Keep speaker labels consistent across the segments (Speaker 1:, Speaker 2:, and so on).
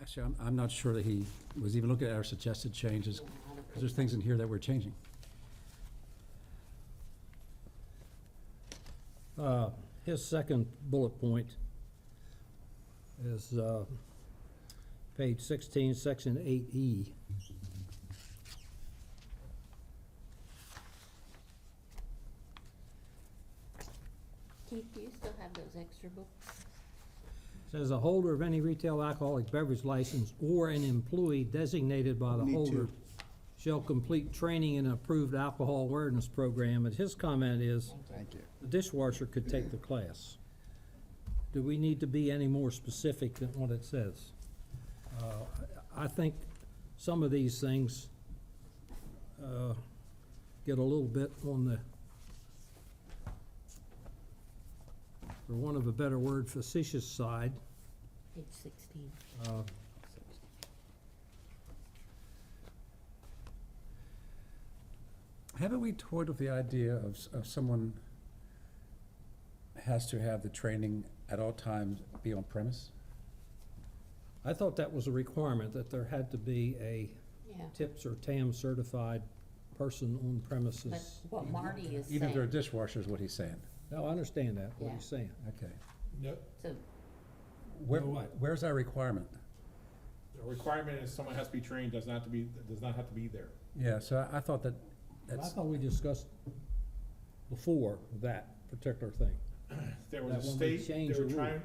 Speaker 1: Actually, I'm not sure that he was even looking at our suggested changes, because there's things in here that we're changing.
Speaker 2: His second bullet point is page 16, section 8E.
Speaker 3: Keith, do you still have those extra books?
Speaker 2: Says a holder of any retail alcoholic beverage license or an employee designated by the
Speaker 4: Me
Speaker 2: holder
Speaker 4: too.
Speaker 2: shall complete training in an approved alcohol awareness program. And his comment is,
Speaker 4: Thank you.
Speaker 2: the dishwasher could take the class. Do we need to be any more specific than what it says? I think some of these things get a little bit on the, for want of a better word, facetious side.
Speaker 3: Page 16.
Speaker 1: Haven't we toyed with the idea of someone has to have the training at all times be on premise?
Speaker 2: I thought that was a requirement, that there had to be a
Speaker 3: Yeah,
Speaker 2: TIPS or TAM certified person on
Speaker 3: but
Speaker 2: premises.
Speaker 3: what Marty is
Speaker 1: Even if they're a
Speaker 3: saying,
Speaker 1: dishwasher is what he's saying.
Speaker 2: No, I understand that, what
Speaker 3: Yeah.
Speaker 2: he's saying.
Speaker 1: Okay.
Speaker 5: Yep,
Speaker 3: so,
Speaker 1: Where's our requirement?
Speaker 5: the requirement is someone has to be trained, does not have to be there.
Speaker 1: Yeah, so I thought that,
Speaker 2: I
Speaker 1: that's,
Speaker 2: thought we discussed before that particular thing.
Speaker 5: There was
Speaker 2: That
Speaker 5: a
Speaker 2: when we
Speaker 5: state,
Speaker 2: change
Speaker 5: they were
Speaker 2: the rule.
Speaker 5: trying,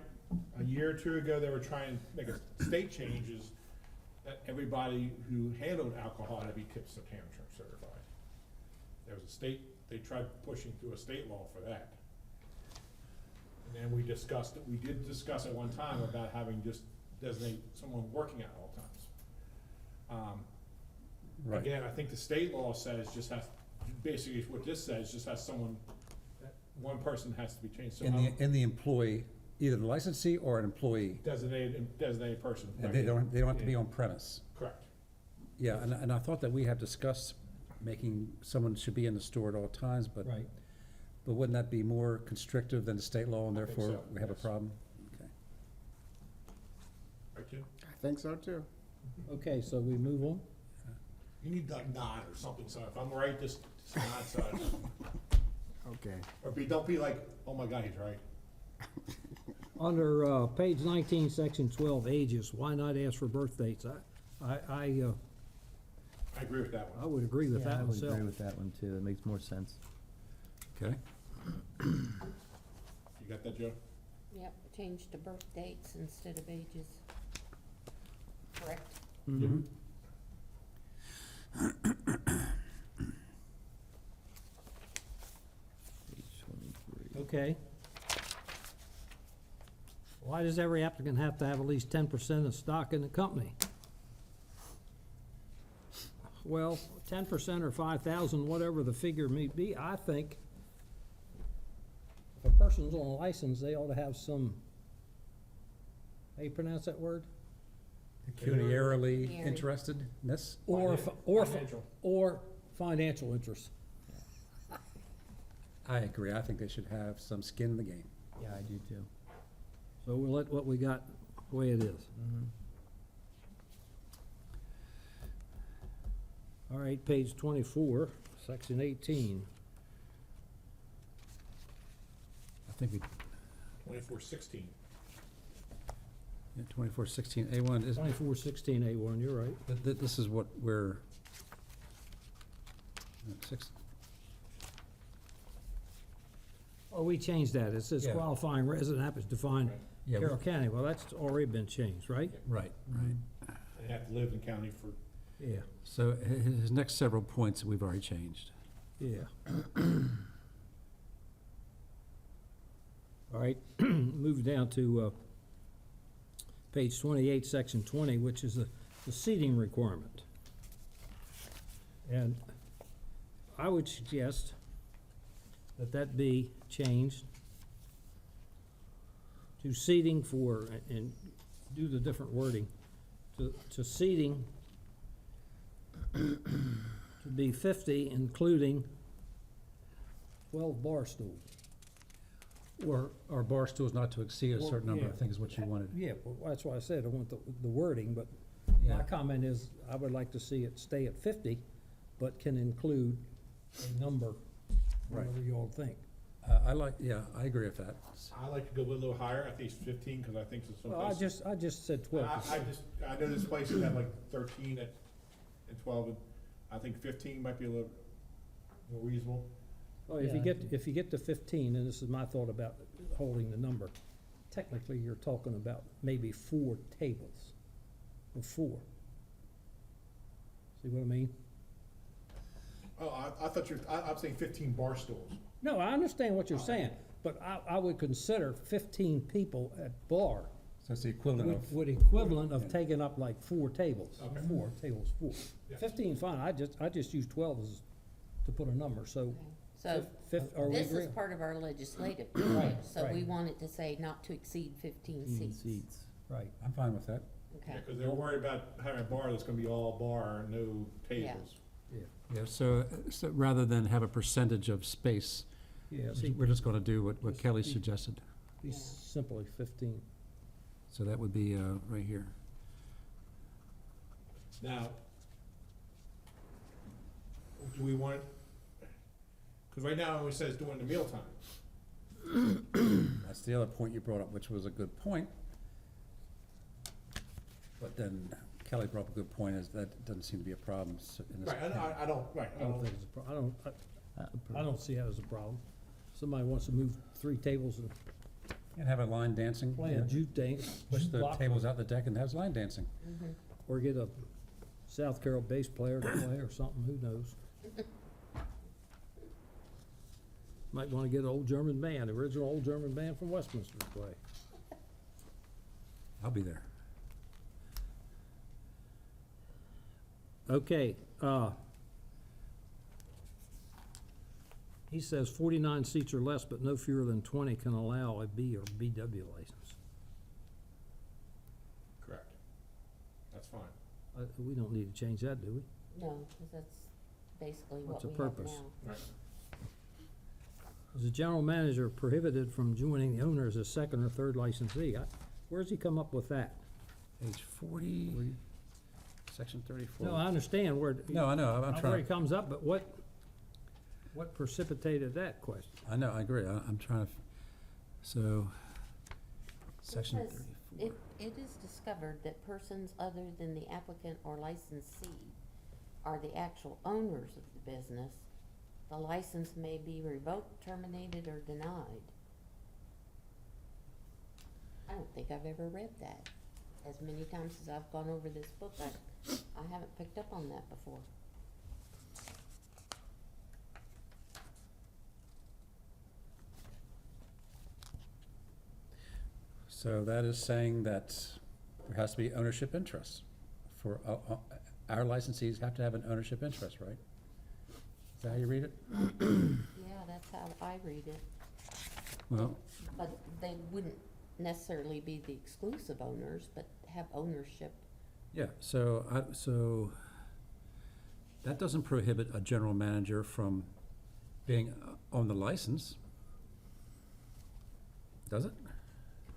Speaker 5: a year or two ago, they were trying to make a state changes that everybody who handled alcohol had to be tips and TAM certified. There was a state, they tried pushing through a state law for that. And then we discussed it, we did discuss at one time about having just designate someone working at all times.
Speaker 1: right.
Speaker 5: Again, I think the state law says just has, basically what this says, just has someone, one person has to be changed, so
Speaker 1: In the employee, either the licensee or an employee,
Speaker 5: designated person.
Speaker 1: and they don't have to be on premise.
Speaker 5: Correct.
Speaker 1: Yeah, and I thought that we had discussed making, someone should be in the store at all times, but
Speaker 2: Right.
Speaker 1: wouldn't that be more constrictive than the state law, and
Speaker 5: I think
Speaker 1: therefore
Speaker 5: so,
Speaker 1: we have a
Speaker 5: yes.
Speaker 1: problem? Okay.
Speaker 5: Right, Jim?
Speaker 4: I think so too.
Speaker 2: Okay, so we move on?
Speaker 5: You need that nod or something, so if I'm right, just nod, so,
Speaker 4: Okay.
Speaker 5: or don't be like, oh my God, he's right.
Speaker 2: Under page 19, section 12, ages, why not ask for birth dates? I
Speaker 5: I agree with that
Speaker 2: I
Speaker 5: one.
Speaker 2: would agree with
Speaker 6: Yeah,
Speaker 2: that
Speaker 6: I would
Speaker 2: myself.
Speaker 6: agree with that one too, it makes more sense.
Speaker 1: Okay.
Speaker 5: You got that, Joe?
Speaker 3: yep, change to birth dates instead of ages. Correct?
Speaker 2: Mhm.
Speaker 6: Page 23.
Speaker 2: Okay. Why does every applicant have to have at least 10% of stock in the company? Well, 10% or 5,000, whatever the figure may be, I think if a person's on a license, they ought to have some, how you pronounce that word?
Speaker 1: Pecuniarily
Speaker 3: Pecuniary.
Speaker 1: interestedness?
Speaker 5: Financial.
Speaker 2: Or financial interest.
Speaker 1: I agree, I think they should have some skin in the game.
Speaker 6: Yeah, I do too.
Speaker 2: So we'll let what we got the way it is.
Speaker 6: Mhm.
Speaker 2: All right, page 24, section 18.
Speaker 1: I think we,
Speaker 5: 2416.
Speaker 1: 2416A1 is,
Speaker 2: 2416A1, you're right.
Speaker 1: this is what we're, six,
Speaker 2: Oh, we changed that. It says
Speaker 1: Yeah.
Speaker 2: qualifying resident happens to define
Speaker 1: yeah,
Speaker 2: Carroll County. Well, that's already been changed, right?
Speaker 1: right, right.
Speaker 5: They have to live in county for,
Speaker 2: Yeah,
Speaker 1: So his next several points, we've already changed.
Speaker 2: yeah. All right, move down to page 28, section 20, which is the seating requirement. And I would suggest that that be changed to seating for, and do the different wording, to seating to be 50, including 12 bar stools.
Speaker 1: Or bar stools not to exceed a
Speaker 2: Well,
Speaker 1: certain number, I
Speaker 2: yeah.
Speaker 1: think is what you wanted.
Speaker 2: Yeah, well, that's why I said I want the wording, but my
Speaker 1: Yeah,
Speaker 2: comment is, I would like to see it stay at 50, but can include a number,
Speaker 1: Right.
Speaker 2: whatever you all think.
Speaker 1: I agree with that.
Speaker 5: I like to go a little higher, I think it's 15, because I think it's some
Speaker 2: Well, I just said 12.
Speaker 5: I know this place has had like 13 and 12, and I think 15 might be a little more reasonable.
Speaker 2: Well, if you get to 15, and this is my thought about holding the number, technically, you're talking about maybe 4 tables, or 4. See what I mean?
Speaker 5: Oh, I thought I'm saying 15 bar stools.
Speaker 2: No, I understand what you're saying, but I would consider 15 people at bar
Speaker 1: So it's the equivalent of,
Speaker 2: would equivalent of taking up like 4 tables.
Speaker 5: Okay.
Speaker 2: 4 tables, 4.
Speaker 5: Yeah.
Speaker 2: 15, fine, I just use 12 as, to put a number, so.
Speaker 3: Okay. So
Speaker 2: Are we
Speaker 3: this is
Speaker 2: agreeing?
Speaker 3: part of our legislative privilege, so we
Speaker 2: right.
Speaker 3: want it to say not to exceed 15 seats.
Speaker 6: Seats.
Speaker 2: Right.
Speaker 1: I'm fine with that.
Speaker 3: Okay,
Speaker 5: Because they're worried about having a bar that's gonna be all bar, no tables.
Speaker 1: Yeah, so rather than have a percentage of space,
Speaker 2: Yeah, see,
Speaker 1: we're just gonna do what Kelly suggested.
Speaker 2: be simply 15.
Speaker 1: So that would be, right here.
Speaker 5: Now, do we want, because right now it says during the mealtime.
Speaker 1: That's the other point you brought up, which was a good point. But then Kelly brought up a good point, is that doesn't seem to be a problem in this.
Speaker 5: Right, I don't, right,
Speaker 2: I don't think it's a problem. I don't see that as a problem. Somebody wants to move 3 tables and
Speaker 1: And have a line dancing.
Speaker 2: play a jute dance.
Speaker 1: Push the tables out the deck and has line dancing.
Speaker 3: mhm.
Speaker 2: Or get a South Carroll bass player to play or something, who knows? Might wanna get an old German band, original old German band from Westminster to play.
Speaker 1: I'll be there.
Speaker 2: Okay, he says 49 seats or less, but no fewer than 20 can allow a B or BW license.
Speaker 5: correct. That's fine.
Speaker 2: We don't need to change that, do we?
Speaker 3: No, because that's basically
Speaker 2: What's
Speaker 3: what
Speaker 2: the
Speaker 3: we have
Speaker 2: purpose?
Speaker 3: now.
Speaker 5: Right.
Speaker 2: Is the general manager prohibited from joining the owner as a second or third licensee? Where's he come up with that?
Speaker 1: Page 40, section 34.
Speaker 2: No, I understand where,
Speaker 1: No, I know, I'm
Speaker 2: where
Speaker 1: trying,
Speaker 2: it comes up, but what precipitated that question?
Speaker 1: I know, I agree, I'm trying to, so, section
Speaker 3: Because
Speaker 1: 34.
Speaker 3: it is discovered that persons other than the applicant or licensee are the actual owners of the business. The license may be revoked, terminated, or denied. I don't think I've ever read that. As many times as I've gone over this book, I haven't picked up on that before.
Speaker 1: So that is saying that there has to be ownership interest for, our licensees have to have an ownership interest, right? Is that how you read it?
Speaker 3: Yeah, that's how I read it.
Speaker 1: Well,
Speaker 3: But they wouldn't necessarily be the exclusive owners, but have ownership.
Speaker 1: yeah, so that doesn't prohibit a general manager from being on the license, does it?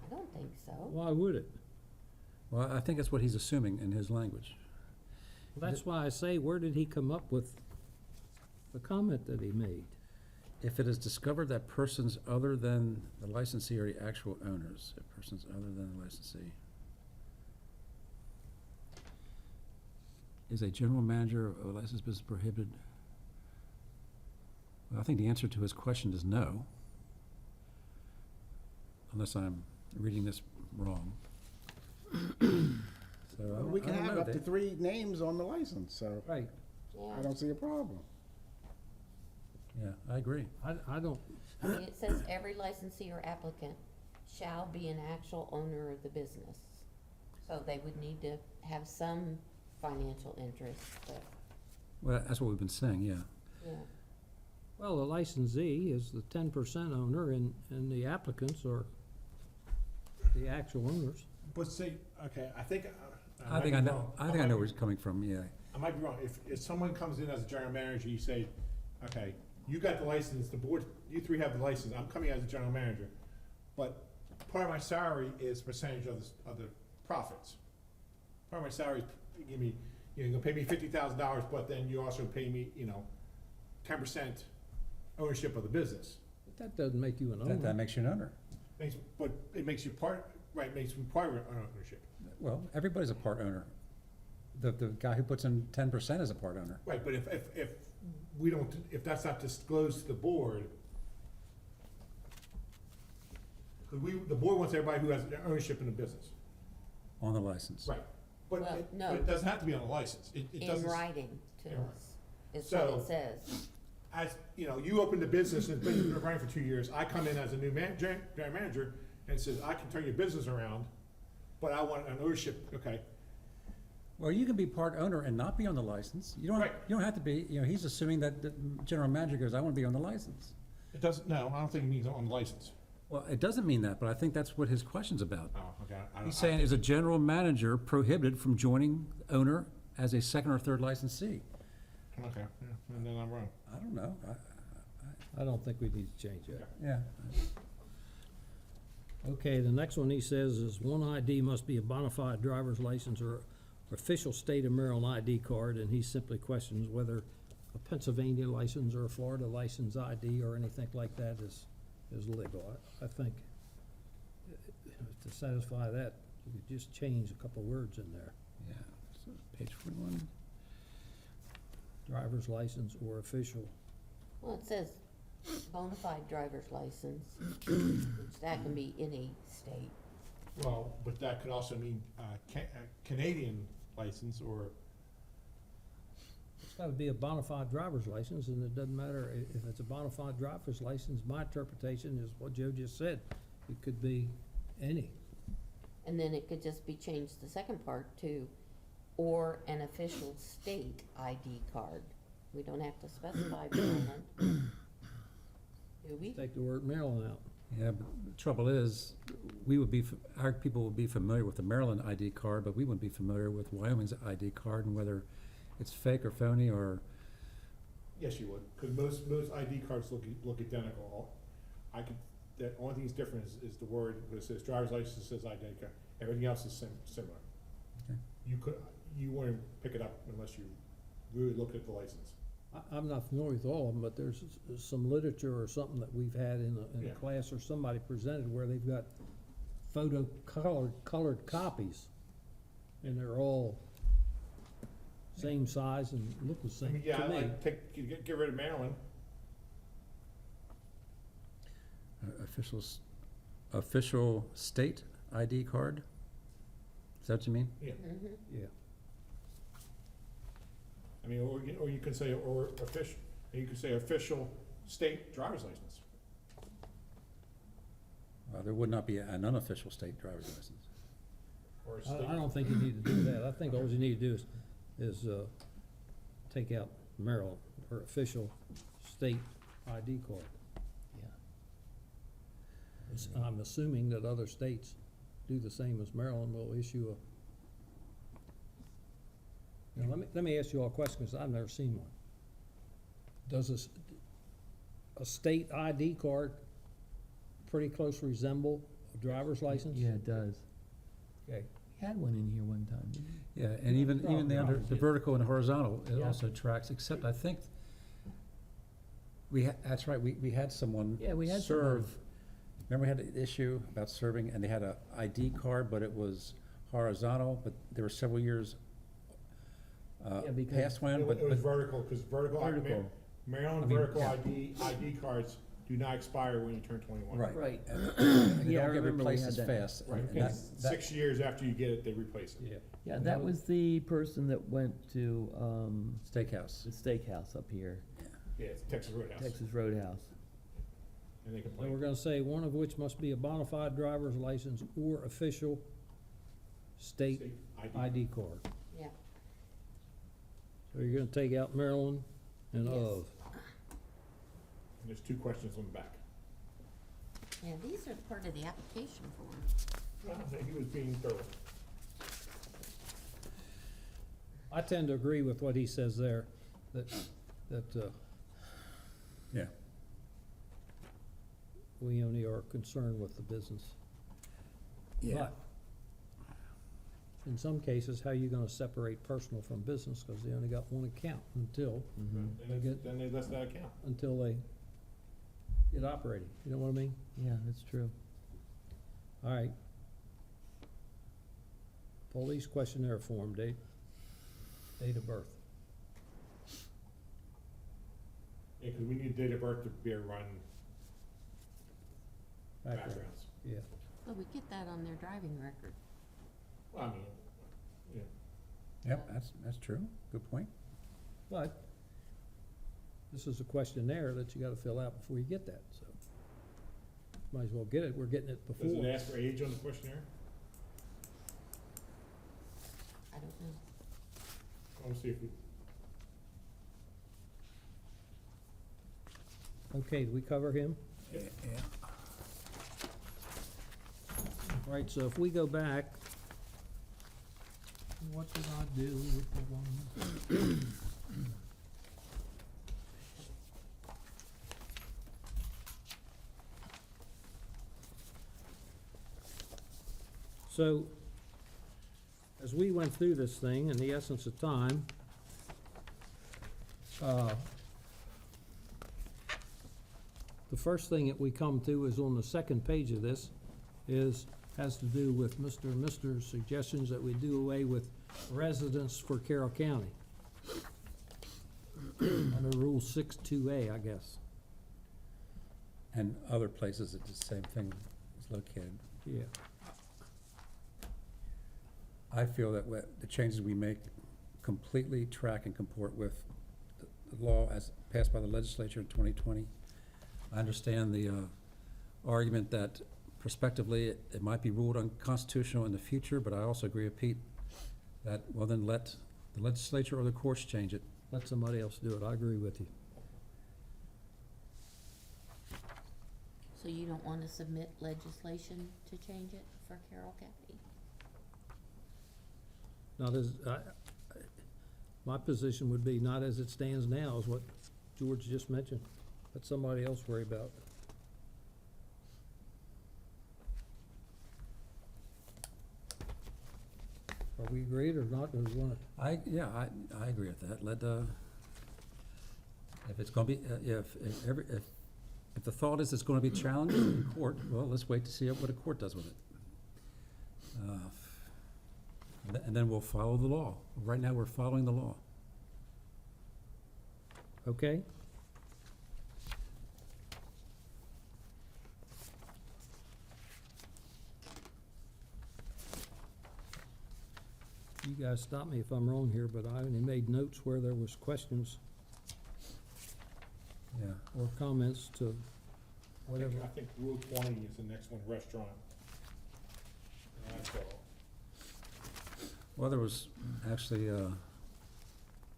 Speaker 3: I don't think so.
Speaker 2: Why would it?
Speaker 1: Well, I think that's what he's assuming in his language.
Speaker 2: That's why I say, where did he come up with the comment that he made?
Speaker 1: If it is discovered that persons other than the licensee are the actual owners, if persons other than the licensee. Is a general manager of a licensed business prohibited? Well, I think the answer to his question is no. Unless I'm reading this wrong. So, I
Speaker 4: We can
Speaker 1: don't
Speaker 4: have
Speaker 1: know,
Speaker 4: up to
Speaker 1: Dave.
Speaker 4: 3 names on the license, so
Speaker 2: Right,
Speaker 4: I
Speaker 3: Yeah,
Speaker 4: don't see a problem.
Speaker 1: Yeah, I agree.
Speaker 2: I don't,
Speaker 3: I mean, it says every licensee or applicant shall be an actual owner of the business. So they would need to have some financial interest, but,
Speaker 1: Well, that's what we've been saying, yeah.
Speaker 3: yeah.
Speaker 2: well, the licensee is the 10% owner and the applicants are the actual owners.
Speaker 5: But see, okay, I think.
Speaker 1: I think I know where he's coming from, yeah.
Speaker 5: I might be wrong. If someone comes in as a general manager, you say, okay, you got the license, the board, you 3 have the license, I'm coming as a general manager. but part of my salary is percentage of the profits. Part of my salary is, give me, you're gonna pay me $50,000, but then you also pay me, 10% ownership of the business.
Speaker 2: But that doesn't make you an
Speaker 1: That
Speaker 2: owner.
Speaker 1: makes you an owner.
Speaker 5: But it makes you makes me part of ownership.
Speaker 1: Well, everybody's a part owner. The guy who puts in 10% is a part owner.
Speaker 5: Right, but if we don't, if that's not disclosed to the board, because the board wants everybody who has ownership in the business.
Speaker 1: On the license.
Speaker 5: Right. But
Speaker 3: Well,
Speaker 5: it,
Speaker 3: no.
Speaker 5: but it doesn't have to be on a license. It
Speaker 3: In
Speaker 5: doesn't.
Speaker 3: writing to
Speaker 5: Yeah.
Speaker 3: us, is what
Speaker 5: So-
Speaker 3: it says.
Speaker 5: As, you opened the business and it's been running for 2 years, I come in as a new general manager and says, I can turn your business around, but I want an ownership, okay?
Speaker 1: Well, you can be part owner and not be on the license.
Speaker 5: Right.
Speaker 1: You don't have to be, he's assuming that the general manager goes, I want to be on the license.
Speaker 5: It doesn't, no, I don't think it means on the license.
Speaker 1: Well, it doesn't mean that, but I think that's what his question's about.
Speaker 5: Oh, okay.
Speaker 1: He's saying, is a general manager prohibited from joining owner as a second or third licensee?
Speaker 5: Okay, yeah, and then I'm wrong.
Speaker 1: I don't know.
Speaker 2: I don't think we need to change that.
Speaker 1: Yeah.
Speaker 2: Okay, the next one he says is one ID must be a bona fide driver's license or official state of Maryland ID card, and he simply questions whether a Pennsylvania license or a Florida license ID or anything like that is legal. I think to satisfy that, you could just change a couple words in there.
Speaker 1: Yeah. So, page 41.
Speaker 2: Driver's license or official.
Speaker 3: Well, it says bona fide driver's license, which that can be any state.
Speaker 5: Well, but that could also mean, Canadian license or,
Speaker 2: It's gotta be a bona fide driver's license, and it doesn't matter if it's a bona fide driver's license. My interpretation is what Joe just said. It could be any.
Speaker 3: And then it could just be changed, the second part, to, or an official state ID card. We don't have to specify Maryland. Do we?
Speaker 2: Take the word Maryland out.
Speaker 1: Yeah, but the trouble is, our people would be familiar with the Maryland ID card, but we wouldn't be familiar with Wyoming's ID card and whether it's fake or phony or,
Speaker 5: yes, you would, because most ID cards look identical. The only thing that's different is the word, when it says driver's license, says ID card, everything else is similar.
Speaker 1: Okay.
Speaker 5: You wouldn't pick it up unless you really looked at the license.
Speaker 2: I'm not familiar with all of them, but there's some literature or something that we've had in a
Speaker 5: Yeah.
Speaker 2: class or somebody presented where they've got colored copies, and they're all same size and look the
Speaker 5: I
Speaker 2: same
Speaker 5: mean,
Speaker 2: to
Speaker 5: yeah,
Speaker 2: me.
Speaker 5: get rid of Maryland.
Speaker 1: official state ID card? Is that what you mean?
Speaker 5: Yeah,
Speaker 3: Mhm.
Speaker 2: Yeah.
Speaker 5: I mean, or you can say, or official, you can say official state driver's license.
Speaker 1: There would not be an unofficial state driver's license.
Speaker 5: Or a state.
Speaker 2: I don't think you need to do that. I think all you need to do is take out Maryland, or official state ID card.
Speaker 6: Yeah.
Speaker 2: I'm assuming that other states do the same as Maryland, will issue a. Now, let me ask you all a question, because I've never seen one. Does a state ID card pretty close resemble a driver's license?
Speaker 6: Yeah, it does.
Speaker 2: Okay.
Speaker 6: We had one in here one time, didn't we?
Speaker 1: Yeah, and even the vertical and horizontal, it
Speaker 6: Yeah.
Speaker 1: also tracks, except I think that's right, we had someone
Speaker 6: Yeah, we had
Speaker 1: serve. Remember we had an issue about serving, and they had a ID card, but it was horizontal, but there were several years
Speaker 6: Yeah, because-
Speaker 1: past one,
Speaker 5: It
Speaker 1: but
Speaker 5: was vertical, because
Speaker 6: Vertical.
Speaker 5: Maryland
Speaker 1: I mean,
Speaker 5: vertical
Speaker 1: yeah.
Speaker 5: ID cards do not expire when you turn 21.
Speaker 1: Right.
Speaker 6: Right.
Speaker 1: They
Speaker 6: Yeah, I
Speaker 1: don't get
Speaker 6: remember we
Speaker 1: replaced
Speaker 6: had
Speaker 1: as
Speaker 6: that.
Speaker 1: fast.
Speaker 5: Right,
Speaker 1: and
Speaker 5: and
Speaker 1: that-
Speaker 5: 6 years after you get it, they replace it.
Speaker 2: Yeah.
Speaker 6: Yeah, that was the person that went to,
Speaker 1: Steakhouse.
Speaker 6: the steakhouse up here,
Speaker 5: Yeah, it's Texas Roadhouse.
Speaker 6: Texas Roadhouse.
Speaker 5: And they
Speaker 2: So we're
Speaker 5: complain.
Speaker 2: gonna say one of which must be a bona fide driver's license or official state
Speaker 5: State
Speaker 2: ID card.
Speaker 3: Yeah.
Speaker 2: So you're gonna take out Maryland and
Speaker 3: Yes.
Speaker 2: of.
Speaker 5: And there's 2 questions on the back.
Speaker 3: Yeah, these are part of the application form.
Speaker 5: He was being thorough.
Speaker 2: I tend to agree with what he says there, that
Speaker 1: Yeah.
Speaker 2: we only are concerned with the business. But in some cases, how are you gonna separate personal from business, cause they only got one account until
Speaker 5: Then they list that account.
Speaker 2: they get operating, you know what I mean?
Speaker 6: Yeah, that's true.
Speaker 2: All right. Police questionnaire form, date of birth.
Speaker 5: Yeah, cause we need date of birth to be able to run
Speaker 2: Background.
Speaker 5: backgrounds.
Speaker 2: Yeah,
Speaker 3: But we get that on their driving record.
Speaker 5: Well, I mean, yeah.
Speaker 1: Yep, that's true, good point.
Speaker 2: but this is a questionnaire that you gotta fill out before you get that, so. Might as well get it, we're getting it
Speaker 5: Does
Speaker 2: before.
Speaker 5: it ask for age on the questionnaire?
Speaker 3: I don't know.
Speaker 5: I wanna see if we,
Speaker 2: Okay, did we cover him?
Speaker 1: Yeah.
Speaker 2: All right, so if we go back, what did I do with the one? So, as we went through this thing, in the essence of time, the first thing that we come to is on the second page of this, has to do with Mr. and Mr.'s suggestions that we do away with residence for Carroll County. Under Rule 6-2A, I guess.
Speaker 1: And other places, it's the same thing is located.
Speaker 2: Yeah.
Speaker 1: I feel that the changes we make completely track and comport with the law as passed by the legislature in 2020. I understand the argument that prospectively it might be ruled unconstitutional in the future, but I also agree with Pete that, well, then let the legislature or the courts change it.
Speaker 2: Let somebody else do it, I agree with you.
Speaker 3: So you don't wanna submit legislation to change it for Carroll County?
Speaker 2: Not as, my position would be not as it stands now, is what George just mentioned. Let somebody else worry about it. Are we agreed or not, or we wanna,
Speaker 1: I agree with that. If it's gonna be, if the thought is it's gonna be challenged in court, well, let's wait to see what a court does with it. And then we'll follow the law. Right now, we're following the law.
Speaker 2: okay? You guys stop me if I'm wrong here, but I only made notes where there was questions
Speaker 1: Yeah.
Speaker 2: or comments to whatever.
Speaker 5: I think Rule 20 is the next one, restaurant. That's all.
Speaker 1: Well, there was actually,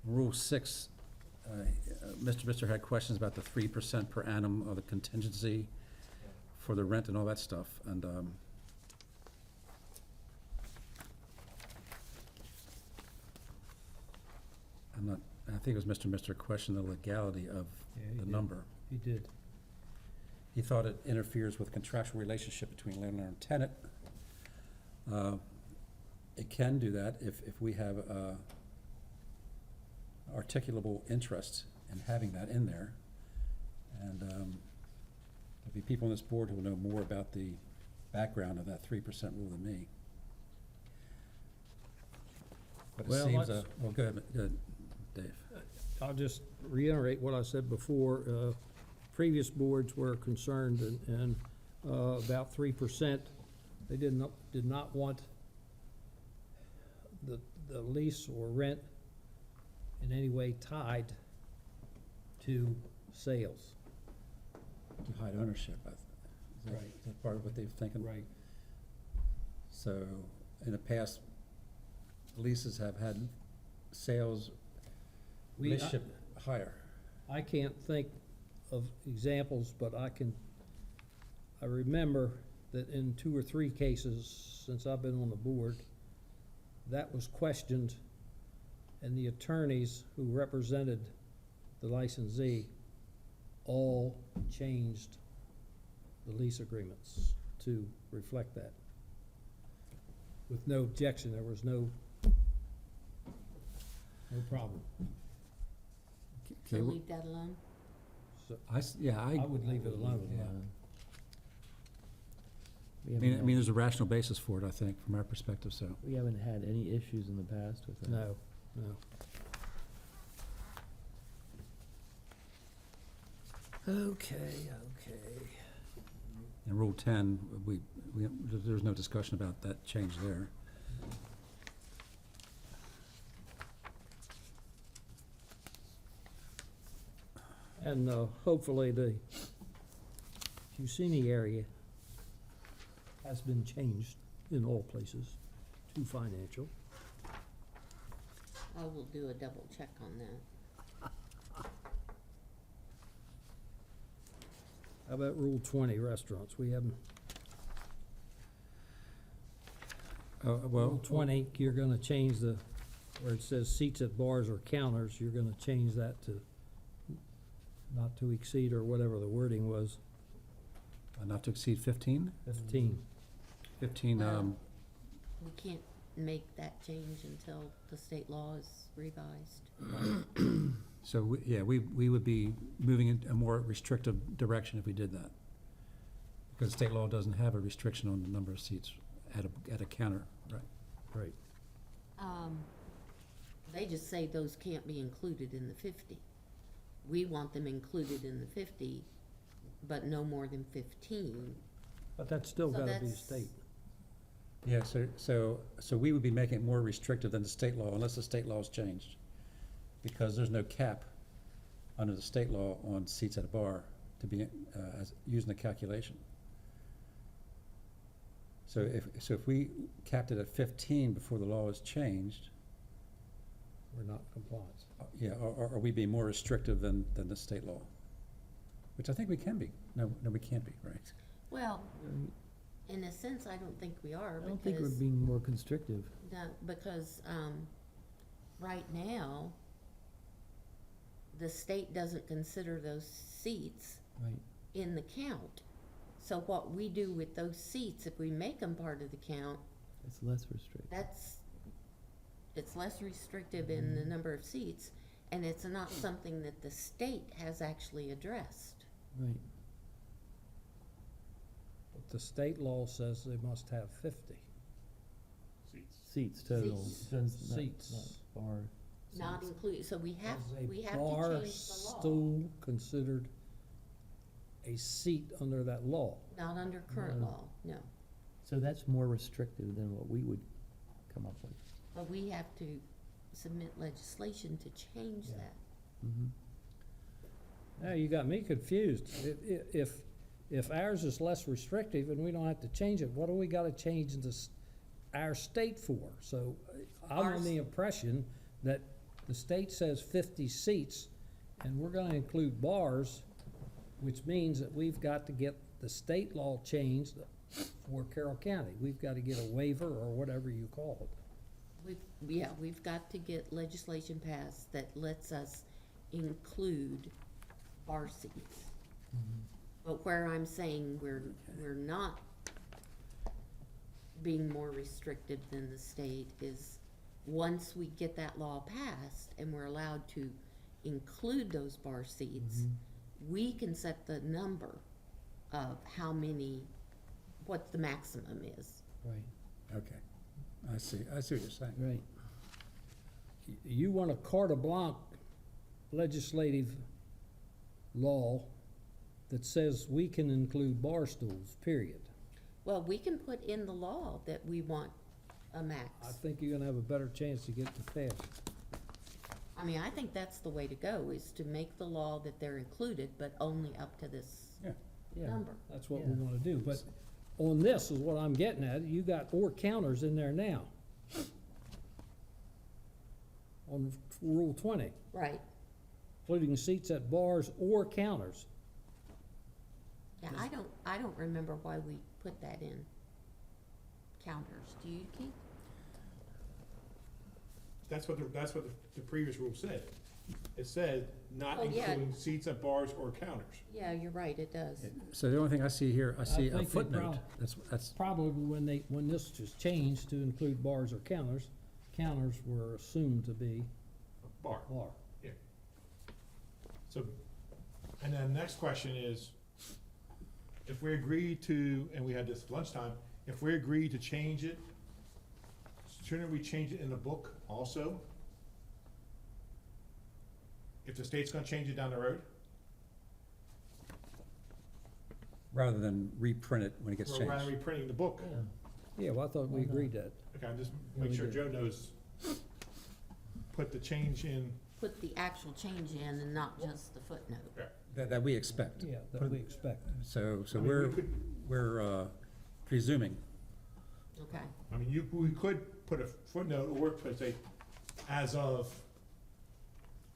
Speaker 1: Rule 6, Mr. had questions about the 3% per annum of the contingency for the rent and all that stuff, and, I think it was Mr. questioned the legality of
Speaker 2: Yeah, he
Speaker 1: the
Speaker 2: did.
Speaker 1: number.
Speaker 2: He did.
Speaker 1: He thought it interferes with contractual relationship between landlord and tenant. It can do that if we have articulable interest in having that in there. And there'll be people on this board who will know more about the background of that 3% rule than me. But it
Speaker 2: Well,
Speaker 1: seems,
Speaker 2: let's-
Speaker 1: well, good, Dave.
Speaker 2: I'll just reiterate what I said before. Previous boards were concerned and about 3%. They did not want the lease or rent in any way tied to sales.
Speaker 1: To hide ownership, is
Speaker 2: Right.
Speaker 1: that part of what they're thinking?
Speaker 2: Right.
Speaker 1: So, in the past, leases have had sales relationship higher.
Speaker 2: I can't think of examples, but I remember that in 2 or 3 cases since I've been on the board, that was questioned, and the attorneys who represented the licensee all changed the lease agreements to reflect that. With no objection, there was no problem.
Speaker 3: So
Speaker 1: Okay,
Speaker 3: leave that alone?
Speaker 2: So
Speaker 1: yeah,
Speaker 2: I would leave it alone.
Speaker 6: Yeah. We
Speaker 1: I mean,
Speaker 6: haven't
Speaker 1: there's a rational basis for it, I think, from our perspective, so.
Speaker 6: we haven't had any issues in the past with that.
Speaker 2: No, no. Okay, okay.
Speaker 1: In Rule 10, there's no discussion about that change there.
Speaker 2: And hopefully the Pusini area has been changed in all places to financial.
Speaker 3: I will do a double check on that.
Speaker 2: How about Rule 20, restaurants? We haven't, Rule
Speaker 1: Well,
Speaker 2: 20, you're gonna change where it says seats at bars or counters, you're gonna change that to not to exceed, or whatever the wording was,
Speaker 1: not to exceed 15?
Speaker 2: 15.
Speaker 1: 15,
Speaker 3: Well, We can't make that change until the state law is revised.
Speaker 1: so, we would be moving in a more restrictive direction if we did that. Because state law doesn't have a restriction on the number of seats at a counter, right?
Speaker 2: Right.
Speaker 3: They just say those can't be included in the 50. We want them included in the 50, but no more than 15.
Speaker 2: But that's still
Speaker 3: So
Speaker 2: gotta be
Speaker 3: that's-
Speaker 2: state.
Speaker 1: Yeah, so we would be making it more restrictive than the state law unless the state law is changed. Because there's no cap under the state law on seats at a bar to be, using the calculation. So if we capped it at 15 before the law is changed,
Speaker 2: We're not in compliance.
Speaker 1: yeah, are we being more restrictive than the state law? Which I think we can be. No, we can't be, right?
Speaker 3: Well,
Speaker 6: Um,
Speaker 3: in a sense, I don't think we are,
Speaker 6: I don't think we're
Speaker 3: because,
Speaker 6: being more constrictive.
Speaker 3: no, because, right now, the state doesn't consider those seats
Speaker 6: Right.
Speaker 3: in the count. So what we do with those seats, if we make them part of the count,
Speaker 6: It's less restrictive.
Speaker 3: it's less restrictive in the number of seats, and it's not something that the state has actually addressed.
Speaker 6: Right.
Speaker 2: But the state law says they must have 50.
Speaker 5: Seats.
Speaker 6: Seats total.
Speaker 3: Seats.
Speaker 6: Not
Speaker 2: Seats.
Speaker 6: bar.
Speaker 3: Not
Speaker 6: seats.
Speaker 3: include, so we have,
Speaker 2: Is
Speaker 3: we
Speaker 2: a
Speaker 3: have
Speaker 2: bar
Speaker 3: to change the law,
Speaker 2: stool considered a seat under that law?
Speaker 3: not under current
Speaker 6: No.
Speaker 3: law, no.
Speaker 6: So that's more restrictive than what we would come up with.
Speaker 3: But we have to submit legislation to change
Speaker 2: Yeah.
Speaker 3: that.
Speaker 6: Mm-hmm.
Speaker 2: Now, you got me confused. If ours is less restrictive and we don't have to change it, what do we gotta change our state for? So I'm
Speaker 3: Ours-
Speaker 2: on the impression that the state says 50 seats, and we're gonna include bars, which means that we've got to get the state law changed for Carroll County. We've gotta get a waiver or whatever you call it.
Speaker 3: We've got to get legislation passed that lets us include bar seats. But where I'm saying we're not being more restrictive than the state is, once we get that law passed and we're allowed to include those bar seats, we can set the number of how many, what the maximum is.
Speaker 6: Right,
Speaker 1: Okay. I see what you're saying.
Speaker 6: right.
Speaker 2: You want a carte blanche legislative law that says we can include bar stools, period.
Speaker 3: Well, we can put in the law that we want a max.
Speaker 2: I think you're gonna have a better chance to get it to pass.
Speaker 3: I mean, I think that's the way to go, is to make the law that they're included, but only up to this
Speaker 2: Yeah,
Speaker 3: number.
Speaker 2: that's what we
Speaker 6: Yeah.
Speaker 2: wanna do, but on this is what I'm getting at, you got 4 counters in there now. On Rule 20,
Speaker 3: Right,
Speaker 2: including seats at bars or counters.
Speaker 3: yeah, I don't remember why we put that in counters, do you, Keith?
Speaker 5: That's what the previous rule said. It says not
Speaker 3: Oh, yeah.
Speaker 5: including seats at bars or counters.
Speaker 3: Yeah, you're right, it does.
Speaker 1: So the only thing I see here, I see a
Speaker 2: think they
Speaker 1: footnote. That's,
Speaker 2: Probably when this was changed to include bars or counters, counters were assumed to be
Speaker 5: Bar.
Speaker 2: bar.
Speaker 5: So, and then next question is, if we agree to, and we had this lunchtime, if we agree to change it, shouldn't we change it in the book also? If the state's gonna change it down the road?
Speaker 1: rather than reprint it when it gets
Speaker 5: Or rather
Speaker 1: changed.
Speaker 5: than reprinting the book?
Speaker 2: Yeah, well, I thought we
Speaker 6: Why not?
Speaker 2: agreed that.
Speaker 5: Okay, I'm just
Speaker 2: Yeah,
Speaker 5: make
Speaker 2: we
Speaker 5: sure
Speaker 2: did.
Speaker 5: Joe knows, put the change in,
Speaker 3: Put the actual change in and not just the footnote.
Speaker 1: That we expect.
Speaker 2: Yeah,
Speaker 1: Put
Speaker 2: that
Speaker 1: it-
Speaker 2: we expect.
Speaker 1: So
Speaker 5: I mean, we
Speaker 1: we're presuming.
Speaker 3: Okay,
Speaker 5: I mean, we could put a footnote or put say, as of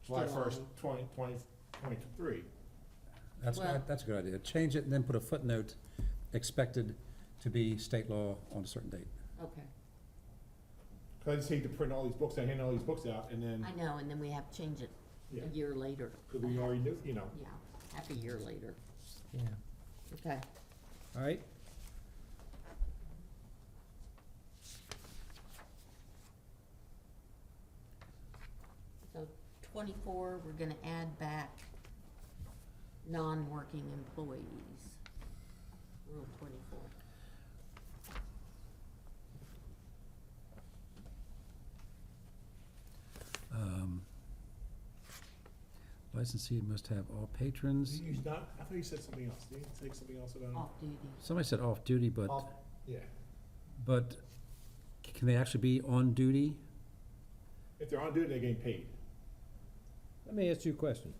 Speaker 5: July
Speaker 3: July.
Speaker 5: 1st, 2023.
Speaker 3: Well-
Speaker 1: That's a good idea. Change it and then put a footnote, expected to be state law on a certain date.
Speaker 3: okay.
Speaker 5: Cause I just hate to print all these books, I hand all these books out, and then,
Speaker 3: I know, and then we have to change it
Speaker 5: yeah,
Speaker 3: a year later.
Speaker 5: 'cause we already knew, you know.
Speaker 3: Yeah, half a year later.
Speaker 6: Yeah.
Speaker 3: Okay.
Speaker 2: All right?
Speaker 3: So 24, we're gonna add back non-working employees. Rule 24.
Speaker 1: Licensee must have all patrons.
Speaker 5: You not, I thought you said something else, did you say something else about
Speaker 3: Off duty.
Speaker 1: Somebody said off-duty,
Speaker 5: it? Yeah,
Speaker 1: but can they actually be on duty?
Speaker 5: if they're on duty, they're getting paid.
Speaker 2: Let me ask you a question.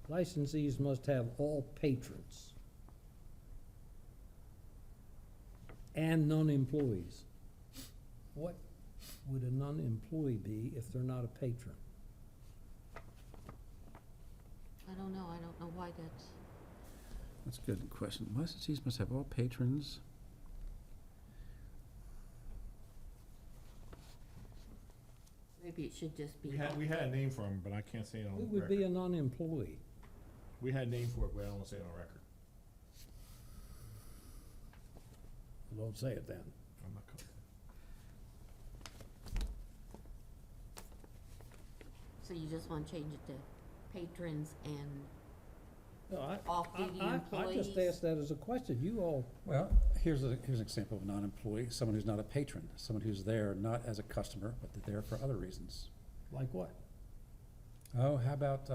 Speaker 2: Licensees must have all patrons and non-employees. What would a non-employee be if they're not a patron?
Speaker 3: I don't know why that's,
Speaker 1: That's a good question. Licensees must have all patrons.
Speaker 3: maybe it should just be.
Speaker 5: We had a name for him, but I can't say it on
Speaker 2: Who would be
Speaker 5: record.
Speaker 2: a non-employee?
Speaker 5: We had a name for it, but I don't wanna say it on record.
Speaker 2: Don't say it then.
Speaker 5: I'm not comfortable.
Speaker 3: So you just wanna change it to patrons and
Speaker 2: No,
Speaker 3: off-duty
Speaker 2: I
Speaker 3: employees?
Speaker 2: just asked that as a question. You all,
Speaker 1: Well, here's an example of a non-employee, someone who's not a patron, someone who's there not as a customer, but they're there for other reasons.
Speaker 2: like what?
Speaker 1: Oh, how about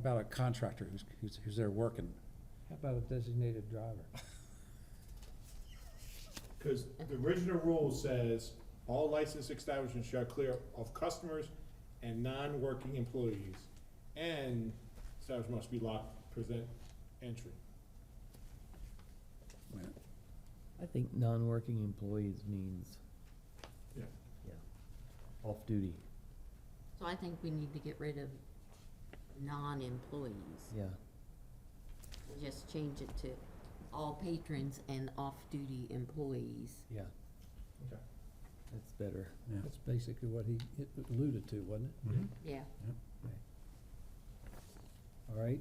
Speaker 1: a contractor who's there working?
Speaker 2: How about a designated driver?
Speaker 5: Cause the original rule says, all licensed establishments shall clear of customers and non-working employees, and establishment must be locked, present entry.
Speaker 1: Yeah.
Speaker 6: I think non-working employees means.
Speaker 5: Yeah.
Speaker 6: Yeah. Off-duty,
Speaker 3: So I think we need to get rid of non-employees.
Speaker 6: yeah.
Speaker 3: And just change it to all patrons and off-duty employees.
Speaker 6: Yeah,
Speaker 5: Okay.
Speaker 6: that's better.
Speaker 1: Yeah.
Speaker 2: That's basically what he alluded to, wasn't it?
Speaker 1: Mhm.
Speaker 3: Yeah,
Speaker 2: All right,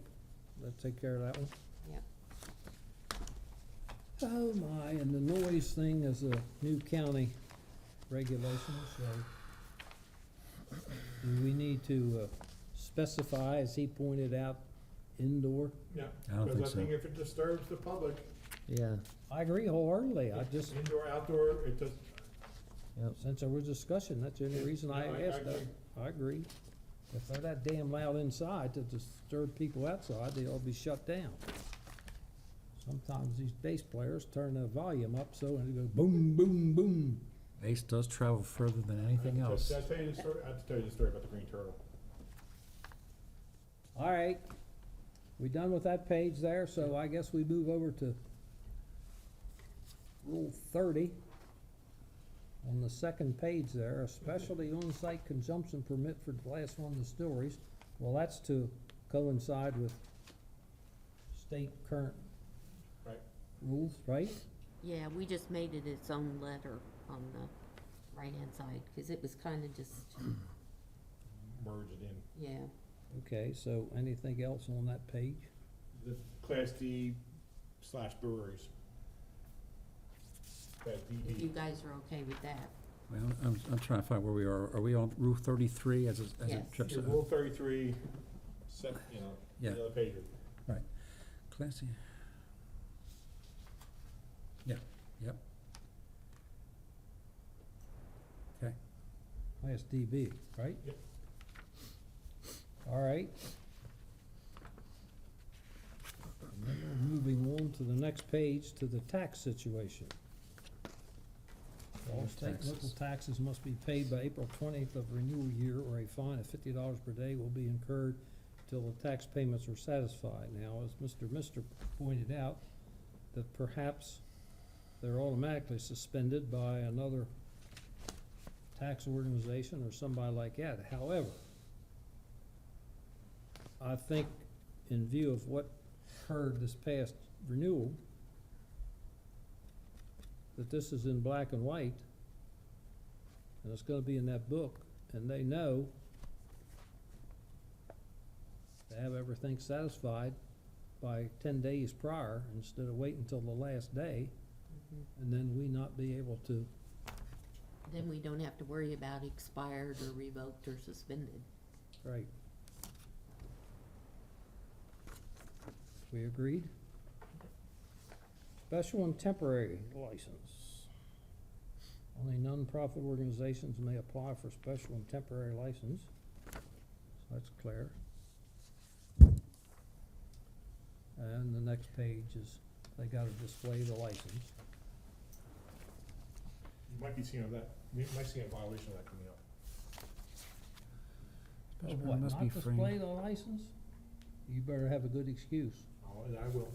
Speaker 2: let's take care of that one.
Speaker 3: yep.
Speaker 2: Oh my, and the noise thing is a new county regulation, so do we need to specify, as he pointed out, indoor?
Speaker 5: Yeah,
Speaker 1: I don't think
Speaker 5: cause I
Speaker 1: so.
Speaker 5: think if it disturbs the public,
Speaker 6: Yeah,
Speaker 2: I agree wholeheartedly, I just,
Speaker 5: indoor, outdoor, it does,
Speaker 6: yep.
Speaker 2: since there was discussion, that's the only reason I
Speaker 5: No, I
Speaker 2: asked that.
Speaker 5: agree.
Speaker 2: I agree. If they're that damn loud inside to disturb people outside, they ought to be shut down. Sometimes these bass players turn the volume up so it goes boom, boom, boom.
Speaker 1: Bass does travel further than anything else.
Speaker 5: Did I tell you the story? I have to tell you the story about the green turtle.
Speaker 2: All right, we done with that page there, so I guess we move over to Rule 30. On the second page there, a specialty on-site consumption permit for Class 1 distilleries. Well, that's to coincide with state current
Speaker 5: Right.
Speaker 2: rules, right?
Speaker 3: Yeah, we just made it its own letter on the right-hand side, cause it was kinda just,
Speaker 5: Merge it in.
Speaker 3: yeah.
Speaker 2: Okay, so anything else on that page?
Speaker 5: The Class D / breweries. That
Speaker 3: If you
Speaker 5: DD.
Speaker 3: guys are okay with that.
Speaker 1: Well, I'm trying to find where we are. Are we on Rule 33 as it
Speaker 3: Yes.
Speaker 1: trips?
Speaker 5: Your Rule 33, set, you know,
Speaker 1: Yeah.
Speaker 5: the other page.
Speaker 1: Classy. Yeah, yep. Okay.
Speaker 2: ISDB, right?
Speaker 5: Yep.
Speaker 2: All right. And then we're moving on to the next page, to the tax situation. All
Speaker 1: All
Speaker 2: state and local
Speaker 1: taxes.
Speaker 2: taxes must be paid by April 20th of renewal year, or a fine of $50 per day will be incurred till the tax payments are satisfied. Now, as Mr. Mister pointed out, that perhaps they're automatically suspended by another tax organization or somebody like that. However, I think in view of what occurred this past renewal, that this is in black and white, and it's gonna be in that book, and they know to have everything satisfied by 10 days prior, instead of waiting until the last day,
Speaker 3: Mhm.
Speaker 2: and then we not be able to.
Speaker 3: Then we don't have to worry about expired or revoked or suspended.
Speaker 2: Right. We agreed? Special and temporary license. Only nonprofit organizations may apply for special and temporary license. So that's clear. And the next page is, they gotta display the license.
Speaker 5: You might be seeing that, you might see a violation of that coming up.
Speaker 1: Special
Speaker 2: Of
Speaker 1: permit
Speaker 2: what,
Speaker 1: must
Speaker 2: not
Speaker 1: be
Speaker 2: display
Speaker 1: framed.
Speaker 2: the license? You better have a good excuse,
Speaker 5: And I will.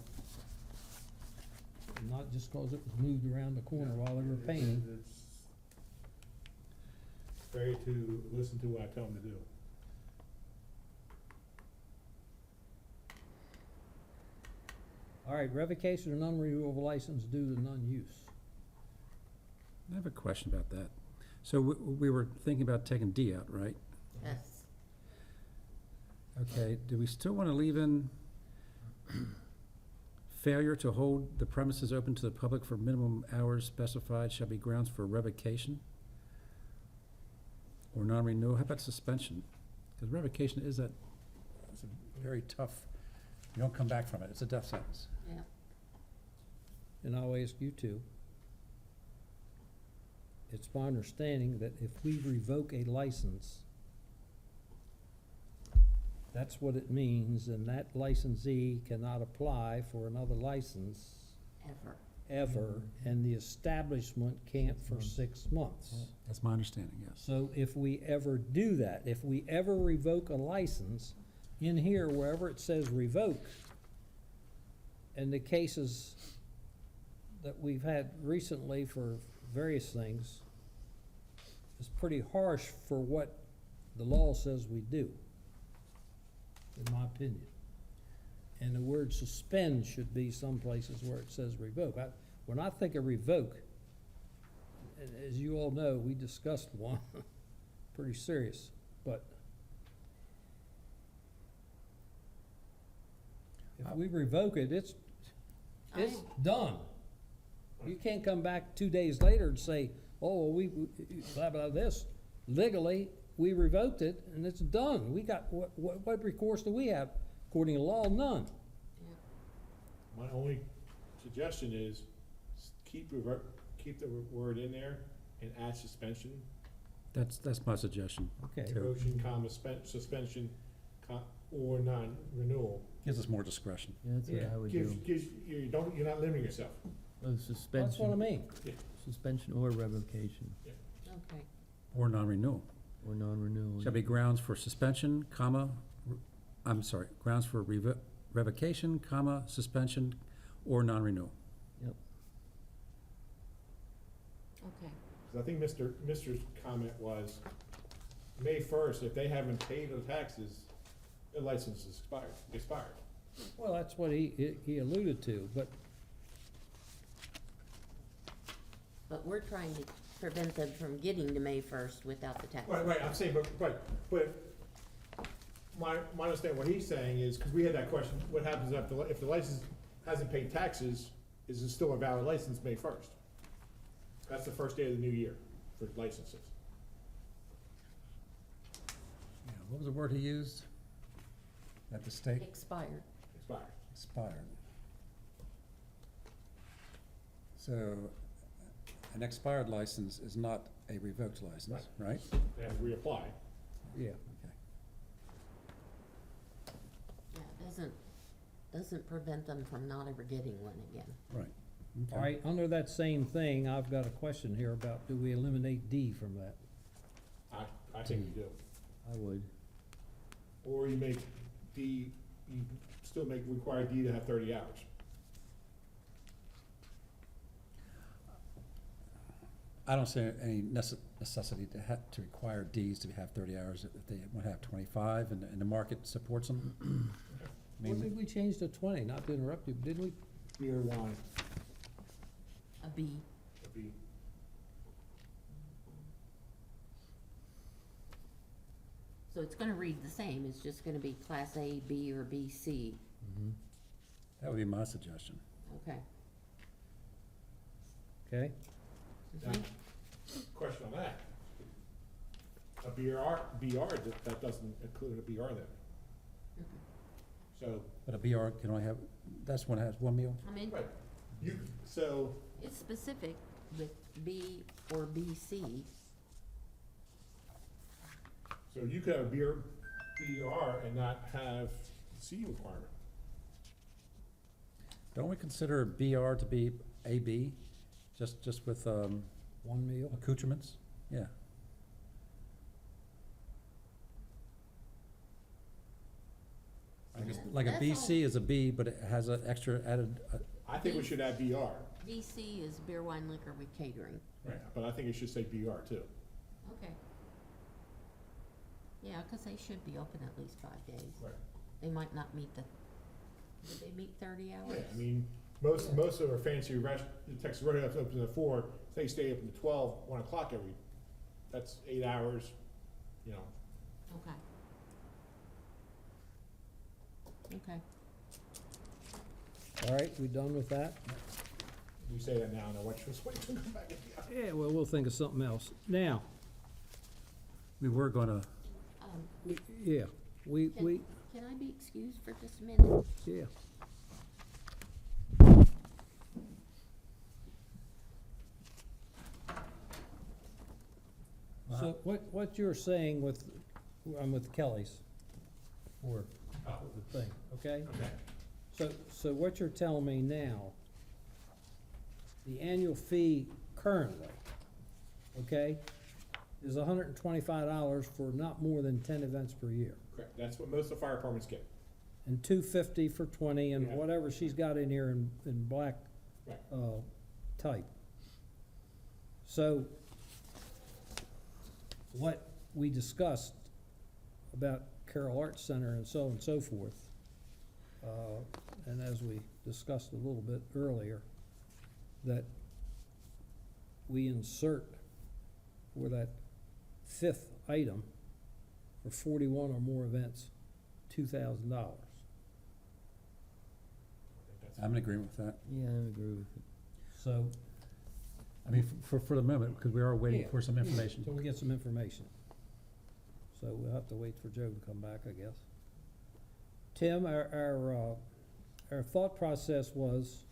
Speaker 2: and not just cause it was moved around the corner while they were painting.
Speaker 5: It's fair to listen to what I tell them to do.
Speaker 2: All right, revocation or non-renewal of a license due to non-use.
Speaker 1: I have a question about that. So we were thinking about taking D out, right?
Speaker 3: Yes.
Speaker 1: Okay, do we still want to leave in failure to hold the premises open to the public for minimum hours specified shall be grounds for revocation? Or non-renewal? How about suspension? Because revocation is it's a very tough, you don't come back from it. It's a death sentence.
Speaker 3: Yeah.
Speaker 2: And I'll ask you too. It's my understanding that if we revoke a license, that's what it means, and that licensee cannot apply for another license
Speaker 3: Ever.
Speaker 2: ever, and the establishment can't for 6 months.
Speaker 1: That's my understanding, yes.
Speaker 2: So if we ever do that, if we ever revoke a license, in here, wherever it says revoke, and the cases that we've had recently for various things, is pretty harsh for what the law says we do, in my opinion. And the word suspend should be some places where it says revoke. When I think of revoke, and as you all know, we discussed one, pretty serious, but if we revoke it, it's done. You can't come back 2 days later and say, oh, we blah, blah, this. Legally, we revoked it and it's done. We got, what recourse do we have? According to law, none.
Speaker 5: My only suggestion is keep the word in there and add suspension,
Speaker 1: That's my suggestion.
Speaker 2: Okay.
Speaker 1: Too.
Speaker 5: erosion, comma, suspension, or non-renewal.
Speaker 1: Gives us more discretion.
Speaker 6: Yeah, that's what I would do.
Speaker 5: You're not limiting yourself.
Speaker 6: Oh,
Speaker 2: That's what I
Speaker 6: suspension,
Speaker 2: mean.
Speaker 6: suspension or revocation,
Speaker 3: Okay.
Speaker 1: Or non-renewal.
Speaker 6: or non-renewal.
Speaker 1: Shall be grounds for suspension, comma, grounds for revocation, comma, suspension, or non-renewal.
Speaker 3: Okay.
Speaker 5: 'Cause I think Mr.'s comment was, May 1st, if they haven't paid the taxes, their license is expired.
Speaker 2: Well, that's what he alluded to, but
Speaker 3: But we're trying to prevent them from getting to May first without the tax.
Speaker 5: Right, I'm saying, but my understanding what he's saying is, because we had that question, what happens if the license hasn't paid taxes, is it still a valid license May first? That's the first day of the new year for licenses.
Speaker 1: Yeah, what was the word he used? That the state
Speaker 3: Expired.
Speaker 5: Expired.
Speaker 1: expired. So, an expired license is not a revoked license, right?
Speaker 5: They have to reapply.
Speaker 2: Yeah.
Speaker 1: Okay.
Speaker 3: Yeah, it doesn't prevent them from not ever getting one again.
Speaker 1: Right. Okay.
Speaker 2: All right, under that same thing, I've got a question here about, do we eliminate D from that?
Speaker 5: I think you do.
Speaker 6: I would.
Speaker 5: Or you make D, you still require D to have 30 hours.
Speaker 1: I don't see any necessity to require Ds to have 30 hours if they want to have 25 and the market supports them. I
Speaker 2: What
Speaker 1: mean,
Speaker 2: did we change to 20? Not to interrupt you, didn't we?
Speaker 5: Beer, wine,
Speaker 3: A B.
Speaker 5: would be,
Speaker 3: So it's gonna read the same, it's just gonna be Class A, B, or B, C.
Speaker 1: that would be my suggestion.
Speaker 3: Okay.
Speaker 2: Okay,
Speaker 3: Mhm.
Speaker 5: question on that. A BR, that doesn't include a BR then. So,
Speaker 1: But a BR can only have, that's one that has one meal?
Speaker 3: I mean,
Speaker 5: right, so,
Speaker 3: it's specific with B or BC.
Speaker 5: so you could have a BR and not have C requirement.
Speaker 1: Don't we consider BR to be AB, just with
Speaker 2: one meal.
Speaker 1: accoutrements? Yeah. Like a
Speaker 3: That's
Speaker 1: BC is a B, but it has an extra added,
Speaker 5: I think we should add BR,
Speaker 3: BC is beer, wine, liquor with catering.
Speaker 5: right, but I think it should say BR too.
Speaker 3: Okay. Yeah, 'cause they should be open at least 5 days.
Speaker 5: Right.
Speaker 3: They might not meet the, did they meet 30 hours?
Speaker 5: Yeah, I mean, most of our fancy restaurants, the Texas Roadhouse opens at 4, they stay open to 12, 1 o'clock that's 8 hours, you know.
Speaker 3: Okay. Okay.
Speaker 2: All right, we done with that?
Speaker 5: We say that now, and I watch this wait to come back in.
Speaker 2: Yeah, well, we'll think of something else. Now,
Speaker 1: we were gonna,
Speaker 2: yeah, we,
Speaker 3: Can I be excused for just a minute?
Speaker 2: yeah. So what you're saying with, I'm with Kelly's for
Speaker 5: Oh,
Speaker 2: the thing, okay?
Speaker 5: okay.
Speaker 2: So what you're telling me now, the annual fee currently, okay, is $125 for not more than 10 events per year.
Speaker 5: Correct, that's what most of the fire departments get.
Speaker 2: And $250 for 20 and
Speaker 5: Yeah.
Speaker 2: whatever she's got in here in black,
Speaker 5: Right.
Speaker 2: type. So what we discussed about Carroll Arts Center and so forth, and as we discussed a little bit earlier, that we insert for that 5th item for 41 or more events, $2,000.
Speaker 1: I'm in agreement with that.
Speaker 6: Yeah, I agree with it.
Speaker 2: So,
Speaker 1: I mean, for the moment, because we are waiting
Speaker 2: Yeah.
Speaker 1: for some information.
Speaker 2: Until we get some information. So we'll have to wait for Joe to come back, I guess. Tim, our thought process was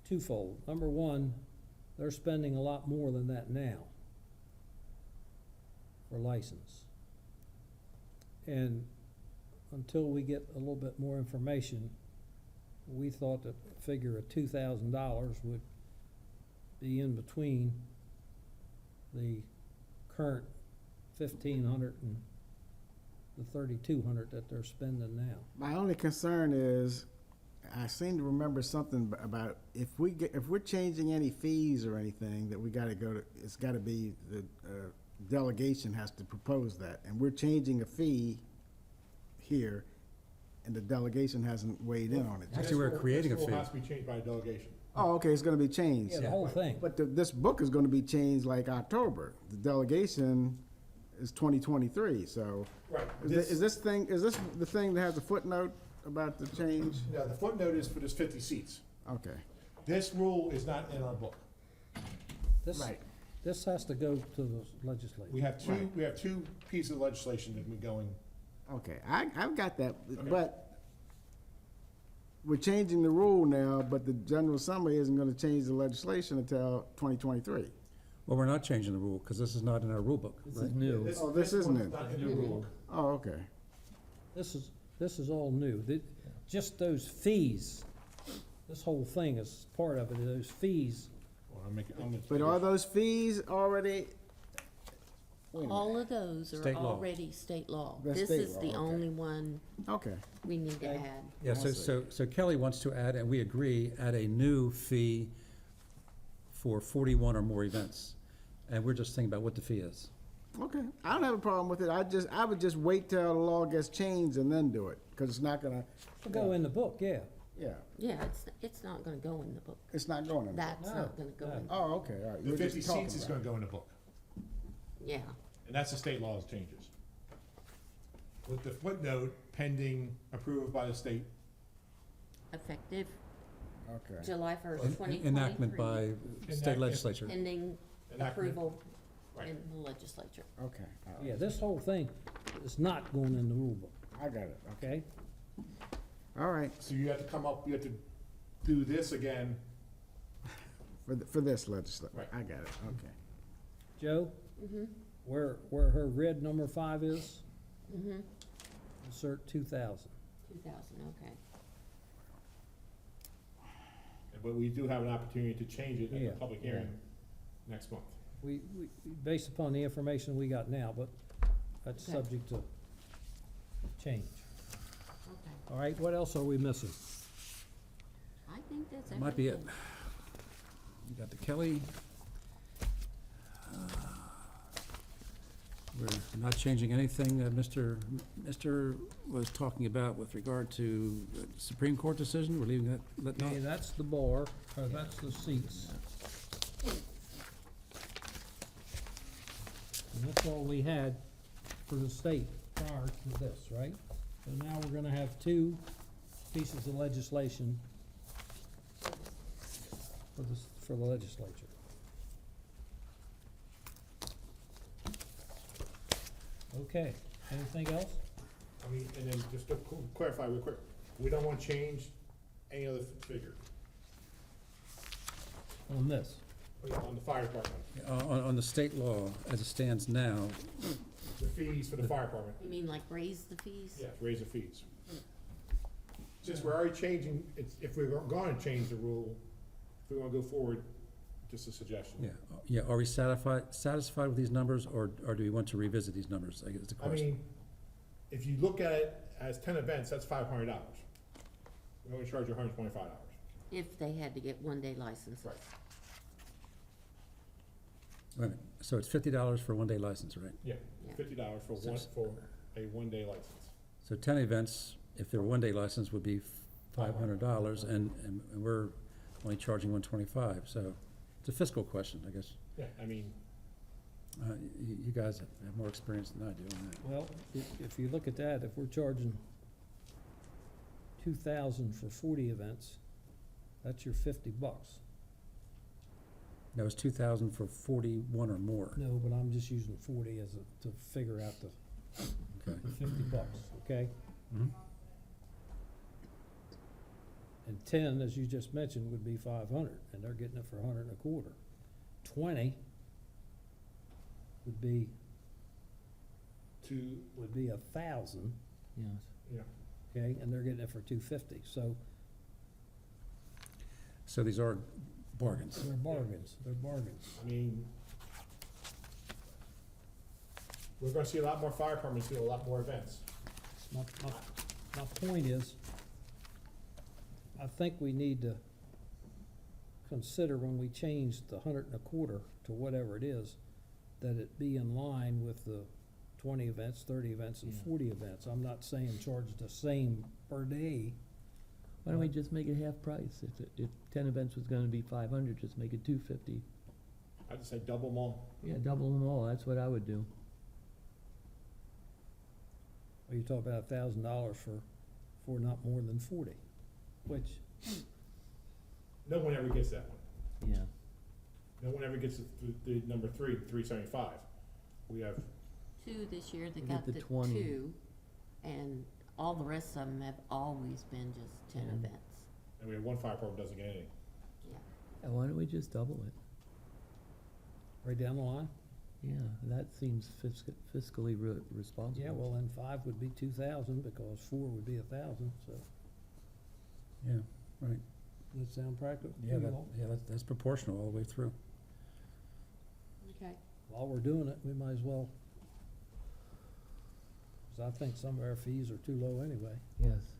Speaker 2: twofold. Number one, they're spending a lot more than that now for license. And until we get a little bit more information, we thought that a figure of $2,000 would be in between the current 1,500 and the 3,200 that they're spending now.
Speaker 4: My only concern is, I seem to remember something about if we're changing any fees or anything, that we gotta go to, it's gotta be, the delegation has to propose that, and we're changing a fee here, and the delegation hasn't weighed in on it.
Speaker 1: Actually,
Speaker 5: This
Speaker 1: we're
Speaker 5: rule-
Speaker 1: creating a
Speaker 5: This
Speaker 1: fee.
Speaker 5: rule has to be changed by delegation.
Speaker 4: Oh, okay, it's gonna be changed.
Speaker 2: Yeah, the whole thing.
Speaker 4: But this book is gonna be changed like October. The delegation is 2023, so.
Speaker 5: Right.
Speaker 4: Is this the thing that has the footnote about the change?
Speaker 5: No, the footnote is for this 50 seats.
Speaker 4: Okay.
Speaker 5: This rule is not in our book.
Speaker 2: This,
Speaker 4: Right.
Speaker 2: this has to go to the legislature.
Speaker 5: We have
Speaker 4: Right.
Speaker 5: we have two pieces of legislation that we going,
Speaker 4: Okay, I've got that,
Speaker 5: Okay.
Speaker 4: but we're changing the rule now, but the General Assembly isn't gonna change the legislation until 2023.
Speaker 1: Well, we're not changing the rule, because this is not in our rule book.
Speaker 6: This is new.
Speaker 4: Oh, this isn't
Speaker 5: one's
Speaker 4: it?
Speaker 5: not in the rule.
Speaker 4: Oh, okay.
Speaker 2: This is all new. Just those fees, this whole thing is part of it, those fees.
Speaker 5: Well, I'm gonna.
Speaker 4: But are those fees already? Wait a minute.
Speaker 3: All of those are
Speaker 1: State law.
Speaker 3: already state law.
Speaker 4: That's
Speaker 3: This
Speaker 4: state
Speaker 3: is
Speaker 4: law,
Speaker 3: the
Speaker 4: okay.
Speaker 3: only one
Speaker 4: Okay,
Speaker 3: we need to
Speaker 4: Okay.
Speaker 3: add.
Speaker 1: Yeah,
Speaker 4: I
Speaker 1: so,
Speaker 4: see.
Speaker 1: so Kelly wants to add, and we agree, add a new fee for 41 or more events. And we're just thinking about what the fee is.
Speaker 4: okay. I don't have a problem with it. I would just wait till the law gets changed and then do it, because it's not gonna,
Speaker 2: To go in the book, yeah.
Speaker 4: yeah,
Speaker 3: Yeah, it's not gonna go in the book.
Speaker 4: it's not going in.
Speaker 3: That's
Speaker 2: No,
Speaker 3: not gonna go
Speaker 2: no.
Speaker 3: in,
Speaker 4: Oh, okay, all right.
Speaker 5: The
Speaker 4: We're just
Speaker 5: 50
Speaker 4: talking
Speaker 5: seats is
Speaker 4: about
Speaker 5: gonna go in the book,
Speaker 3: yeah.
Speaker 5: and that's the state law's changes. With the footnote pending approval by the state.
Speaker 3: Effective
Speaker 4: it. Okay.
Speaker 3: July first,
Speaker 1: En-
Speaker 3: 2023.
Speaker 1: Enactment by state
Speaker 5: Enactment.
Speaker 1: legislature.
Speaker 3: Pending
Speaker 5: Enactment.
Speaker 3: approval
Speaker 5: Right.
Speaker 3: in the legislature.
Speaker 4: Okay, all right.
Speaker 2: Yeah, this whole thing is not going in the rule book,
Speaker 4: I got it,
Speaker 2: okay?
Speaker 4: all right,
Speaker 5: So you have to come up, you have to do this again.
Speaker 4: for this legislature,
Speaker 5: Right.
Speaker 4: I got it, okay.
Speaker 2: Joe,
Speaker 3: Mm-hmm,
Speaker 2: where her red number 5 is,
Speaker 3: mm-hmm.
Speaker 2: insert 2,000.
Speaker 3: 2000, okay.
Speaker 5: But we do have an opportunity to change it in
Speaker 2: Yeah.
Speaker 5: the public hearing next month.
Speaker 2: We, based upon the information we got now, but that's
Speaker 3: Okay.
Speaker 2: subject to change.
Speaker 3: Okay.
Speaker 2: All right, what else are we missing?
Speaker 3: I think that's everything.
Speaker 1: Might be it. You got the Kelly. We're not changing anything that Mr. was talking about with regard to the Supreme Court decision. We're leaving that,
Speaker 2: Okay, that's the bar, that's the seats. And that's all we had for the state prior to this, right? So now we're gonna have 2 pieces of legislation for the legislature. Okay, anything else?
Speaker 5: I mean, and then just to clarify real quick, we don't want to change any other figure
Speaker 2: On this?
Speaker 5: on the fire department,
Speaker 1: on the state law, as it stands now,
Speaker 5: the fees for the fire department.
Speaker 3: You mean like raise the fees?
Speaker 5: Yes, raise the fees. Since we're already changing, if we're gonna change the rule, if we wanna go forward, just a suggestion.
Speaker 1: yeah, are we satisfied with these numbers, or do we want to revisit these numbers, I guess is the
Speaker 5: I
Speaker 1: question.
Speaker 5: mean, if you look at it as 10 events, that's $500. We only charge you $125.
Speaker 3: If they had to get one-day licenses.
Speaker 5: Right.
Speaker 1: Wait a minute, so it's $50 for a one-day license, right?
Speaker 5: Yeah,
Speaker 3: Yeah.
Speaker 5: $50 for a one-day license.
Speaker 1: So 10 events, if they're one-day license, would be $500, and we're only charging $125, so it's a fiscal question, I guess.
Speaker 5: Yeah, I mean,
Speaker 1: You guys have more experience than I do on that.
Speaker 2: Well, if you look at that, if we're charging 2,000 for 40 events, that's your $50.
Speaker 1: That was 2,000 for 41 or more.
Speaker 2: No, but I'm just using 40 as to figure out the
Speaker 1: Okay.
Speaker 2: $50, okay?
Speaker 1: Mhm.
Speaker 2: And 10, as you just mentioned, would be 500, and they're getting it for 100 and a quarter. 20 would be
Speaker 5: to,
Speaker 2: 1,000,
Speaker 6: Yes.
Speaker 5: yeah,
Speaker 2: okay, and they're getting it for 250. So
Speaker 1: So these are bargains.
Speaker 2: they're bargains. They're bargains.
Speaker 5: I mean, we're gonna see a lot more fire departments do a lot more events.
Speaker 2: My point is, I think we need to consider when we change the 100 and a quarter to whatever it is, that it be in line with the 20 events, 30 events, and
Speaker 6: Yeah.
Speaker 2: 40 events. I'm not saying charge the same per day.
Speaker 6: Why don't we just make it half price? If 10 events was gonna be 500, just make it 250.
Speaker 5: I'd just say double them all.
Speaker 6: Yeah, double them all, that's what I would do.
Speaker 2: Or you talk about $1,000 for not more than 40, which,
Speaker 5: No one ever gets that one.
Speaker 6: Yeah.
Speaker 5: No one ever gets the number 375. We have,
Speaker 3: Two this year that
Speaker 6: We
Speaker 3: got
Speaker 6: did
Speaker 3: the
Speaker 6: the 20.
Speaker 3: two, and all the rest of them have always been just 10
Speaker 6: Yeah.
Speaker 3: events.
Speaker 5: and we have one fire program doesn't get anything.
Speaker 3: Yeah.
Speaker 6: Yeah, why don't we just double it?
Speaker 2: right down the line.
Speaker 6: Yeah, that seems fiscally responsible.
Speaker 2: Yeah, well, then 5 would be 2,000, because 4 would be 1,000, so.
Speaker 1: Yeah, right.
Speaker 2: Does that sound practical?
Speaker 1: Yeah, that's proportional all the way through.
Speaker 3: Okay.
Speaker 2: While we're doing it, we might as well, because I think some of our fees are too low anyway.
Speaker 6: Yes.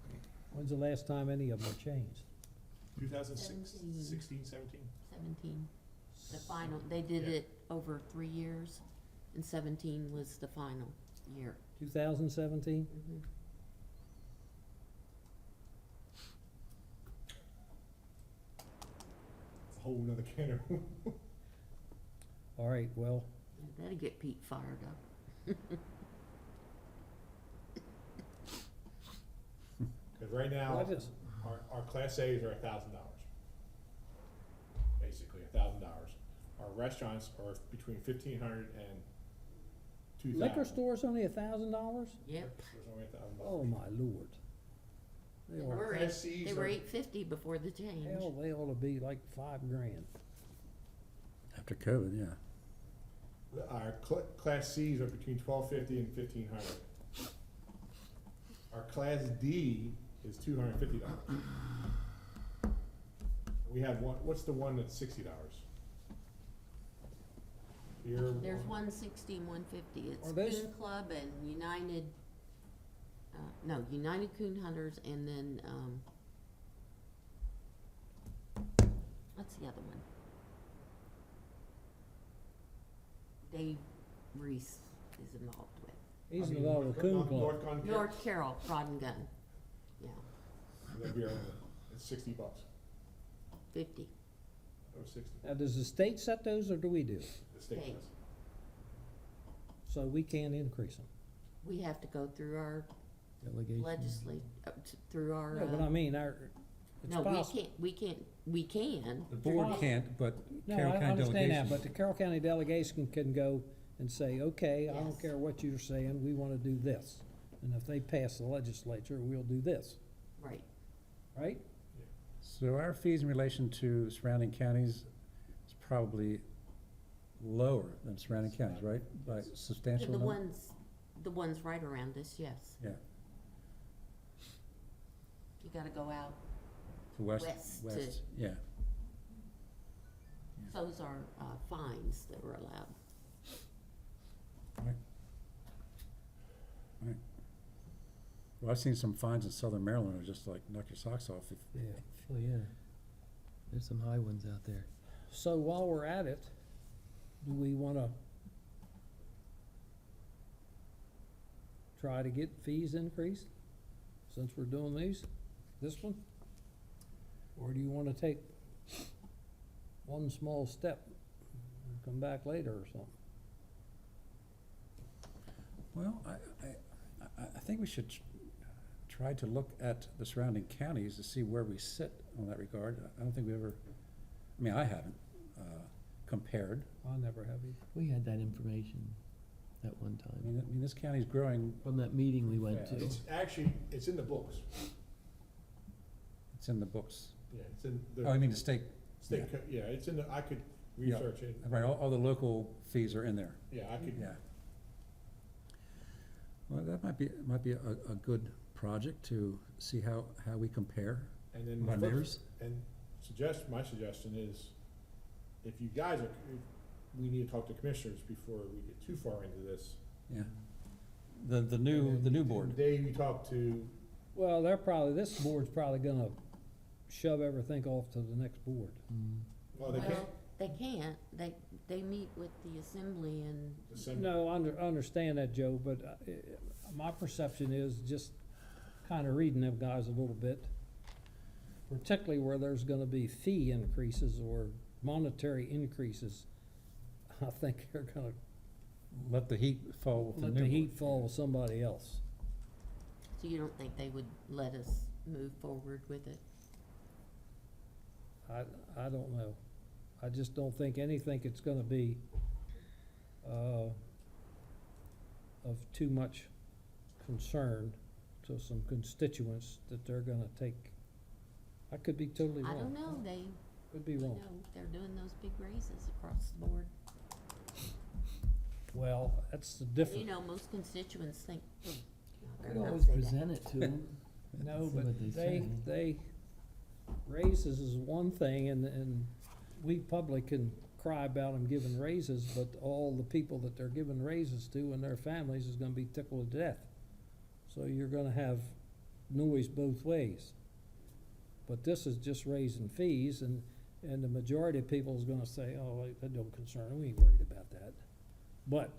Speaker 2: When's the last time any of them were changed?
Speaker 5: 2016, 17?
Speaker 3: 17, the final, they did
Speaker 5: Yeah.
Speaker 3: it over 3 years, and 17 was the final year.
Speaker 2: 2017?
Speaker 3: Mhm.
Speaker 5: It's a whole nother can of
Speaker 2: All right, well,
Speaker 3: Yeah, that'd get Pete fired up.
Speaker 5: Because right now,
Speaker 2: I just,
Speaker 5: our Class A's are $1,000. Basically, $1,000. Our restaurants are between 1,500 and 2,000.
Speaker 2: liquor store's only $1,000?
Speaker 3: Yep.
Speaker 5: There's only $1,000.
Speaker 2: Oh, my lord. They
Speaker 3: They
Speaker 2: are,
Speaker 3: were,
Speaker 5: Class C's
Speaker 3: they were
Speaker 5: are-
Speaker 3: $850 before the change.
Speaker 2: hell, they ought to be like $5,000.
Speaker 1: After COVID, yeah.
Speaker 5: Our Class Cs are between 1,250 and 1,500. Our Class D is $250. We have one, what's the one that's $60? Beer.
Speaker 3: There's 160 and 150. It's
Speaker 2: Are those-
Speaker 3: Coon Club and United, no, United Coon Hunters, and then, what's the other one? Dave Reese is involved with.
Speaker 2: He's
Speaker 5: I mean,
Speaker 2: involved with Coon Club.
Speaker 5: North Gun.
Speaker 3: North Carroll Rod and Gun, yeah,
Speaker 5: The beer, it's $60.
Speaker 3: 50.
Speaker 5: Or 60.
Speaker 2: Now, does the state set those, or do we do?
Speaker 5: The state
Speaker 3: State.
Speaker 5: does.
Speaker 2: So we can't increase them?
Speaker 3: We have to go through our
Speaker 6: Delegation.
Speaker 3: through our,
Speaker 2: No, but I mean, it's
Speaker 3: no,
Speaker 2: possible.
Speaker 3: we can.
Speaker 1: The board can't, but
Speaker 2: No,
Speaker 1: Carroll
Speaker 2: I
Speaker 1: County
Speaker 2: understand that,
Speaker 1: delegation.
Speaker 2: but the Carroll County delegation can go and say, okay, I don't
Speaker 3: Yes.
Speaker 2: care what you're saying, we wanna do this. And if they pass the legislature, we'll do this,
Speaker 3: Right.
Speaker 2: right?
Speaker 1: So our fees in relation to surrounding counties is probably lower than surrounding counties, right? By
Speaker 3: Yeah,
Speaker 1: substantial
Speaker 3: the
Speaker 1: number?
Speaker 3: the ones right around us, yes.
Speaker 1: Yeah,
Speaker 3: You gotta go out.
Speaker 1: to west,
Speaker 3: West to-
Speaker 1: west, yeah.
Speaker 3: Those are fines that were allowed.
Speaker 1: Well, I've seen some fines in southern Maryland that are just like knock your socks off if,
Speaker 2: Yeah.
Speaker 6: Oh, yeah. There's some high ones out there.
Speaker 2: So while we're at it, do we wanna try to get fees increased, since we're doing this one? Or do you wanna take one small step and come back later or something?
Speaker 1: well, I think we should try to look at the surrounding counties to see where we sit on that regard. I don't think we ever, I mean, I haven't, compared.
Speaker 2: I never have either.
Speaker 6: We had that information at one
Speaker 1: I
Speaker 6: time,
Speaker 1: mean, this county's growing,
Speaker 6: from that meeting we went to.
Speaker 5: It's actually, it's in the books.
Speaker 1: it's in the books.
Speaker 5: Yeah, it's in the.
Speaker 1: Oh, I mean the state,
Speaker 5: State,
Speaker 1: yeah.
Speaker 5: yeah, it's in the, I could
Speaker 1: Yeah.
Speaker 5: research it.
Speaker 1: right, all the local fees are in there,
Speaker 5: Yeah, I could,
Speaker 1: yeah. Well, that might be a good project to see how we compare
Speaker 5: and then.
Speaker 1: with our
Speaker 5: flip-
Speaker 1: neighbors.
Speaker 5: And my suggestion is, if you guys are, we need to talk to commissioners before we get too far into this.
Speaker 1: Yeah. The new board.
Speaker 5: And Dave, you talk to,
Speaker 2: Well, this board's probably gonna shove everything off to the next board.
Speaker 6: Mm.
Speaker 5: well, they can't,
Speaker 3: They can't, they meet with the assembly and,
Speaker 5: December.
Speaker 2: No, I understand that, Joe, but my perception is just kind of reading them guys a little bit, particularly where there's gonna be fee increases or monetary increases, I think they're gonna
Speaker 1: Let the heat fall with the
Speaker 2: let
Speaker 1: new
Speaker 2: the
Speaker 1: board.
Speaker 2: heat fall with somebody else.
Speaker 3: so you don't think they would let us move forward with it?
Speaker 2: I don't know. I just don't think anything it's gonna be, of too much concern to some constituents that they're gonna take. I could be totally
Speaker 3: I
Speaker 2: wrong.
Speaker 3: don't know, they,
Speaker 2: Could be
Speaker 3: you
Speaker 2: wrong.
Speaker 3: know, they're doing those big raises across the board.
Speaker 2: Well, that's the
Speaker 3: You
Speaker 2: difference.
Speaker 3: know, most constituents think, "Hmm,
Speaker 6: Could
Speaker 3: better not
Speaker 6: always
Speaker 3: say that."
Speaker 6: present it to them.
Speaker 2: No,
Speaker 6: See
Speaker 2: but
Speaker 6: what they say.
Speaker 2: raises is one thing, and we public can cry about them giving raises, but all the people that they're giving raises to and their families is gonna be tickled to death. So you're gonna have noise both ways. But this is just raising fees, and the majority of people is gonna say, oh, that don't concern, we ain't worried about that. But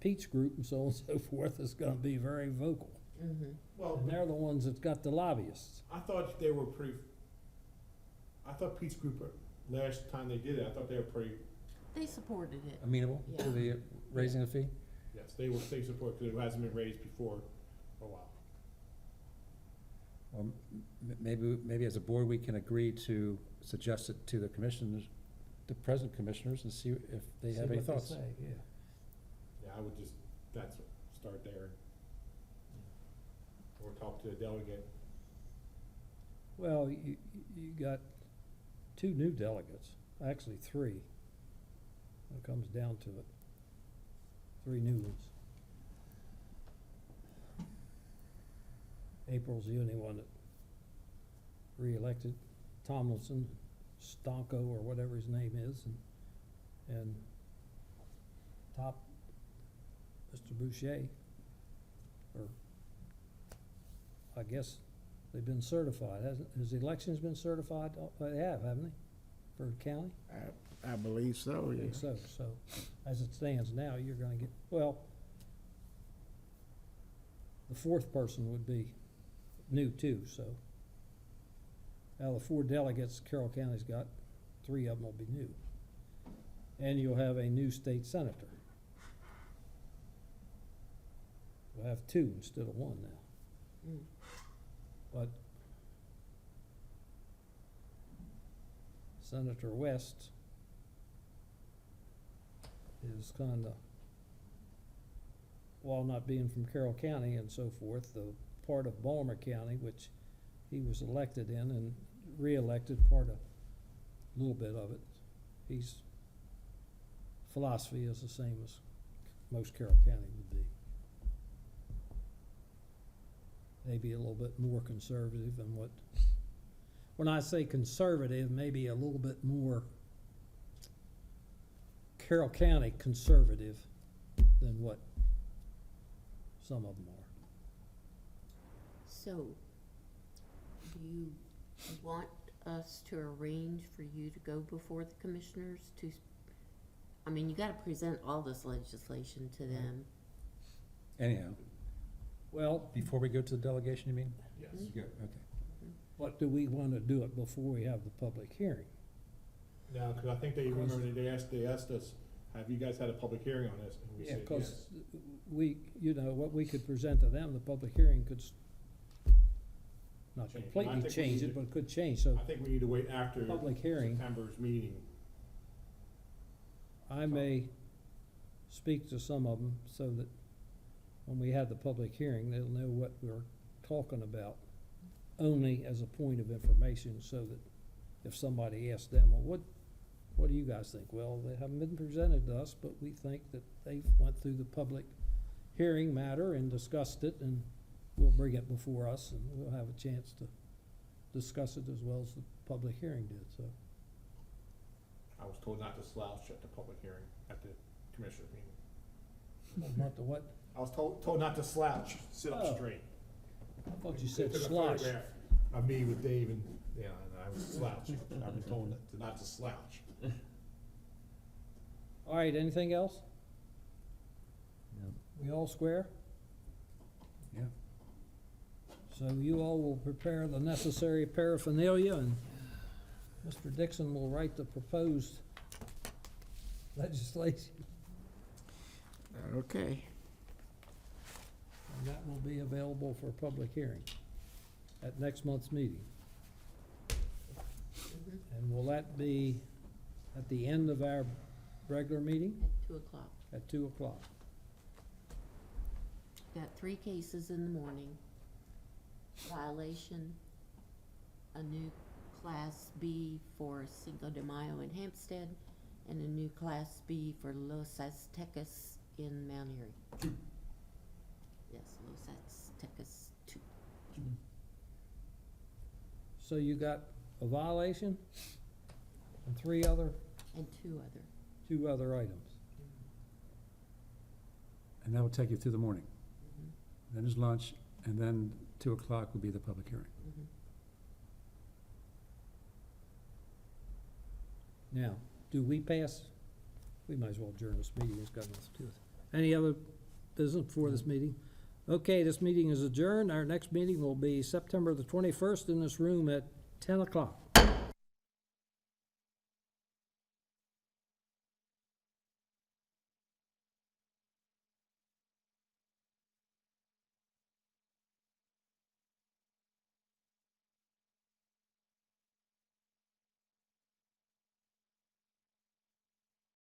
Speaker 2: Pete's group and so on and so forth is gonna be very vocal,
Speaker 3: Mhm.
Speaker 5: Well,
Speaker 2: and they're the ones that's got the lobbyists.
Speaker 5: I thought they were pretty, I thought Pete's Group, last time they did it, I thought they were pretty,
Speaker 3: They supported it.
Speaker 1: Amenable to
Speaker 3: Yeah.
Speaker 1: the raising the fee?
Speaker 5: yes, they support, because it hasn't been raised before for a while.
Speaker 1: Or maybe as a board, we can agree to suggest it to the commissioners, the present commissioners, and see if they have any thoughts.
Speaker 2: Yeah.
Speaker 5: Yeah, I would just, start there. Or talk to the delegate.
Speaker 2: Well, you got two new delegates, actually three, when it comes down to it. Three new ones. April's the only one that re-elected, Tomlinson, Stonko, or whatever his name is, and top, Mr. Boucher, or, I guess, they've been certified. Has the elections been certified? Oh, they have, haven't they, for the county?
Speaker 4: I believe so,
Speaker 2: I
Speaker 4: yeah.
Speaker 2: think so, so, as it stands now, you're gonna get, well, the fourth person would be new too, so. Out of the 4 delegates Carroll County's got, 3 of them will be new. And you'll have a new state senator. We'll have 2 instead of 1 now.
Speaker 3: Mm.
Speaker 2: But Senator West is kinda, while not being from Carroll County and so forth, the part of Balmer County, which he was elected in and re-elected part of, a little bit of it. His philosophy is the same as most Carroll County would be. Maybe a little bit more conservative than what, when I say conservative, maybe a little bit more Carroll County conservative than what some of them are.
Speaker 3: So, do you want us to arrange for you to go before the commissioners to, I mean, you gotta present all this legislation to them.
Speaker 1: Anyhow,
Speaker 2: Well,
Speaker 1: before we go to the delegation, you mean?
Speaker 5: Yes.
Speaker 1: Good, okay.
Speaker 2: but do we wanna do it before we have the public hearing?
Speaker 5: No, because I think they remember they asked us, have you guys had a public hearing on this? And we
Speaker 2: Yeah,
Speaker 5: said
Speaker 2: 'cause
Speaker 5: yes.
Speaker 2: we, you know, what we could present to them, the public hearing could not
Speaker 5: Change. I
Speaker 2: completely
Speaker 5: think we
Speaker 2: change
Speaker 5: need
Speaker 2: it,
Speaker 5: to-
Speaker 2: but it could change, so
Speaker 5: I think we need to wait after
Speaker 2: public hearing,
Speaker 5: September's meeting.
Speaker 2: I may speak to some of them so that when we have the public hearing, they'll know what we're talking about, only as a point of information, so that if somebody asks them, well, what do you guys think? Well, they haven't been presented to us, but we think that they've went through the public hearing matter and discussed it, and we'll bring it before us, and we'll have a chance to discuss it as well as the public hearing did, so.
Speaker 5: I was told not to slouch at the public hearing, at the commissioner's meeting.
Speaker 2: Not the what?
Speaker 5: I was told not to slouch, sit up
Speaker 2: Oh.
Speaker 5: straight.
Speaker 2: I thought you
Speaker 5: They
Speaker 2: said
Speaker 5: took a
Speaker 2: slush.
Speaker 5: photograph Of me with Dave and I was slouching. I've been told not to slouch.
Speaker 2: All right, anything else?
Speaker 6: No.
Speaker 2: We all square?
Speaker 1: Yeah.
Speaker 2: So you all will prepare the necessary paraphernalia, and Mr. Dixon will write the proposed legislation,
Speaker 4: Okay.
Speaker 2: and that will be available for public hearing at next month's meeting. And will that be at the end of our regular meeting
Speaker 3: At 2 o'clock.
Speaker 2: at 2:00?
Speaker 3: Got 3 cases in the morning. Violation, a new Class B for Cinco de Mayo in Hampstead, and a new Class B for Los Aztecas in Mount Airy. Yes, Los Aztecas 2.
Speaker 2: So you got a violation and 3 other,
Speaker 3: And 2 other.
Speaker 2: 2 other items.
Speaker 1: And that will take you through the morning.
Speaker 3: Mhm.
Speaker 1: Then there's lunch, and then 2:00 will be the public hearing.
Speaker 3: Mhm.
Speaker 2: Now, do we pass, we might as well adjourn this meeting, it's got nothing to do with it. Any other business before this meeting? Okay, this meeting is adjourned. Our next meeting will be September the 21st in this room at 10 o'clock.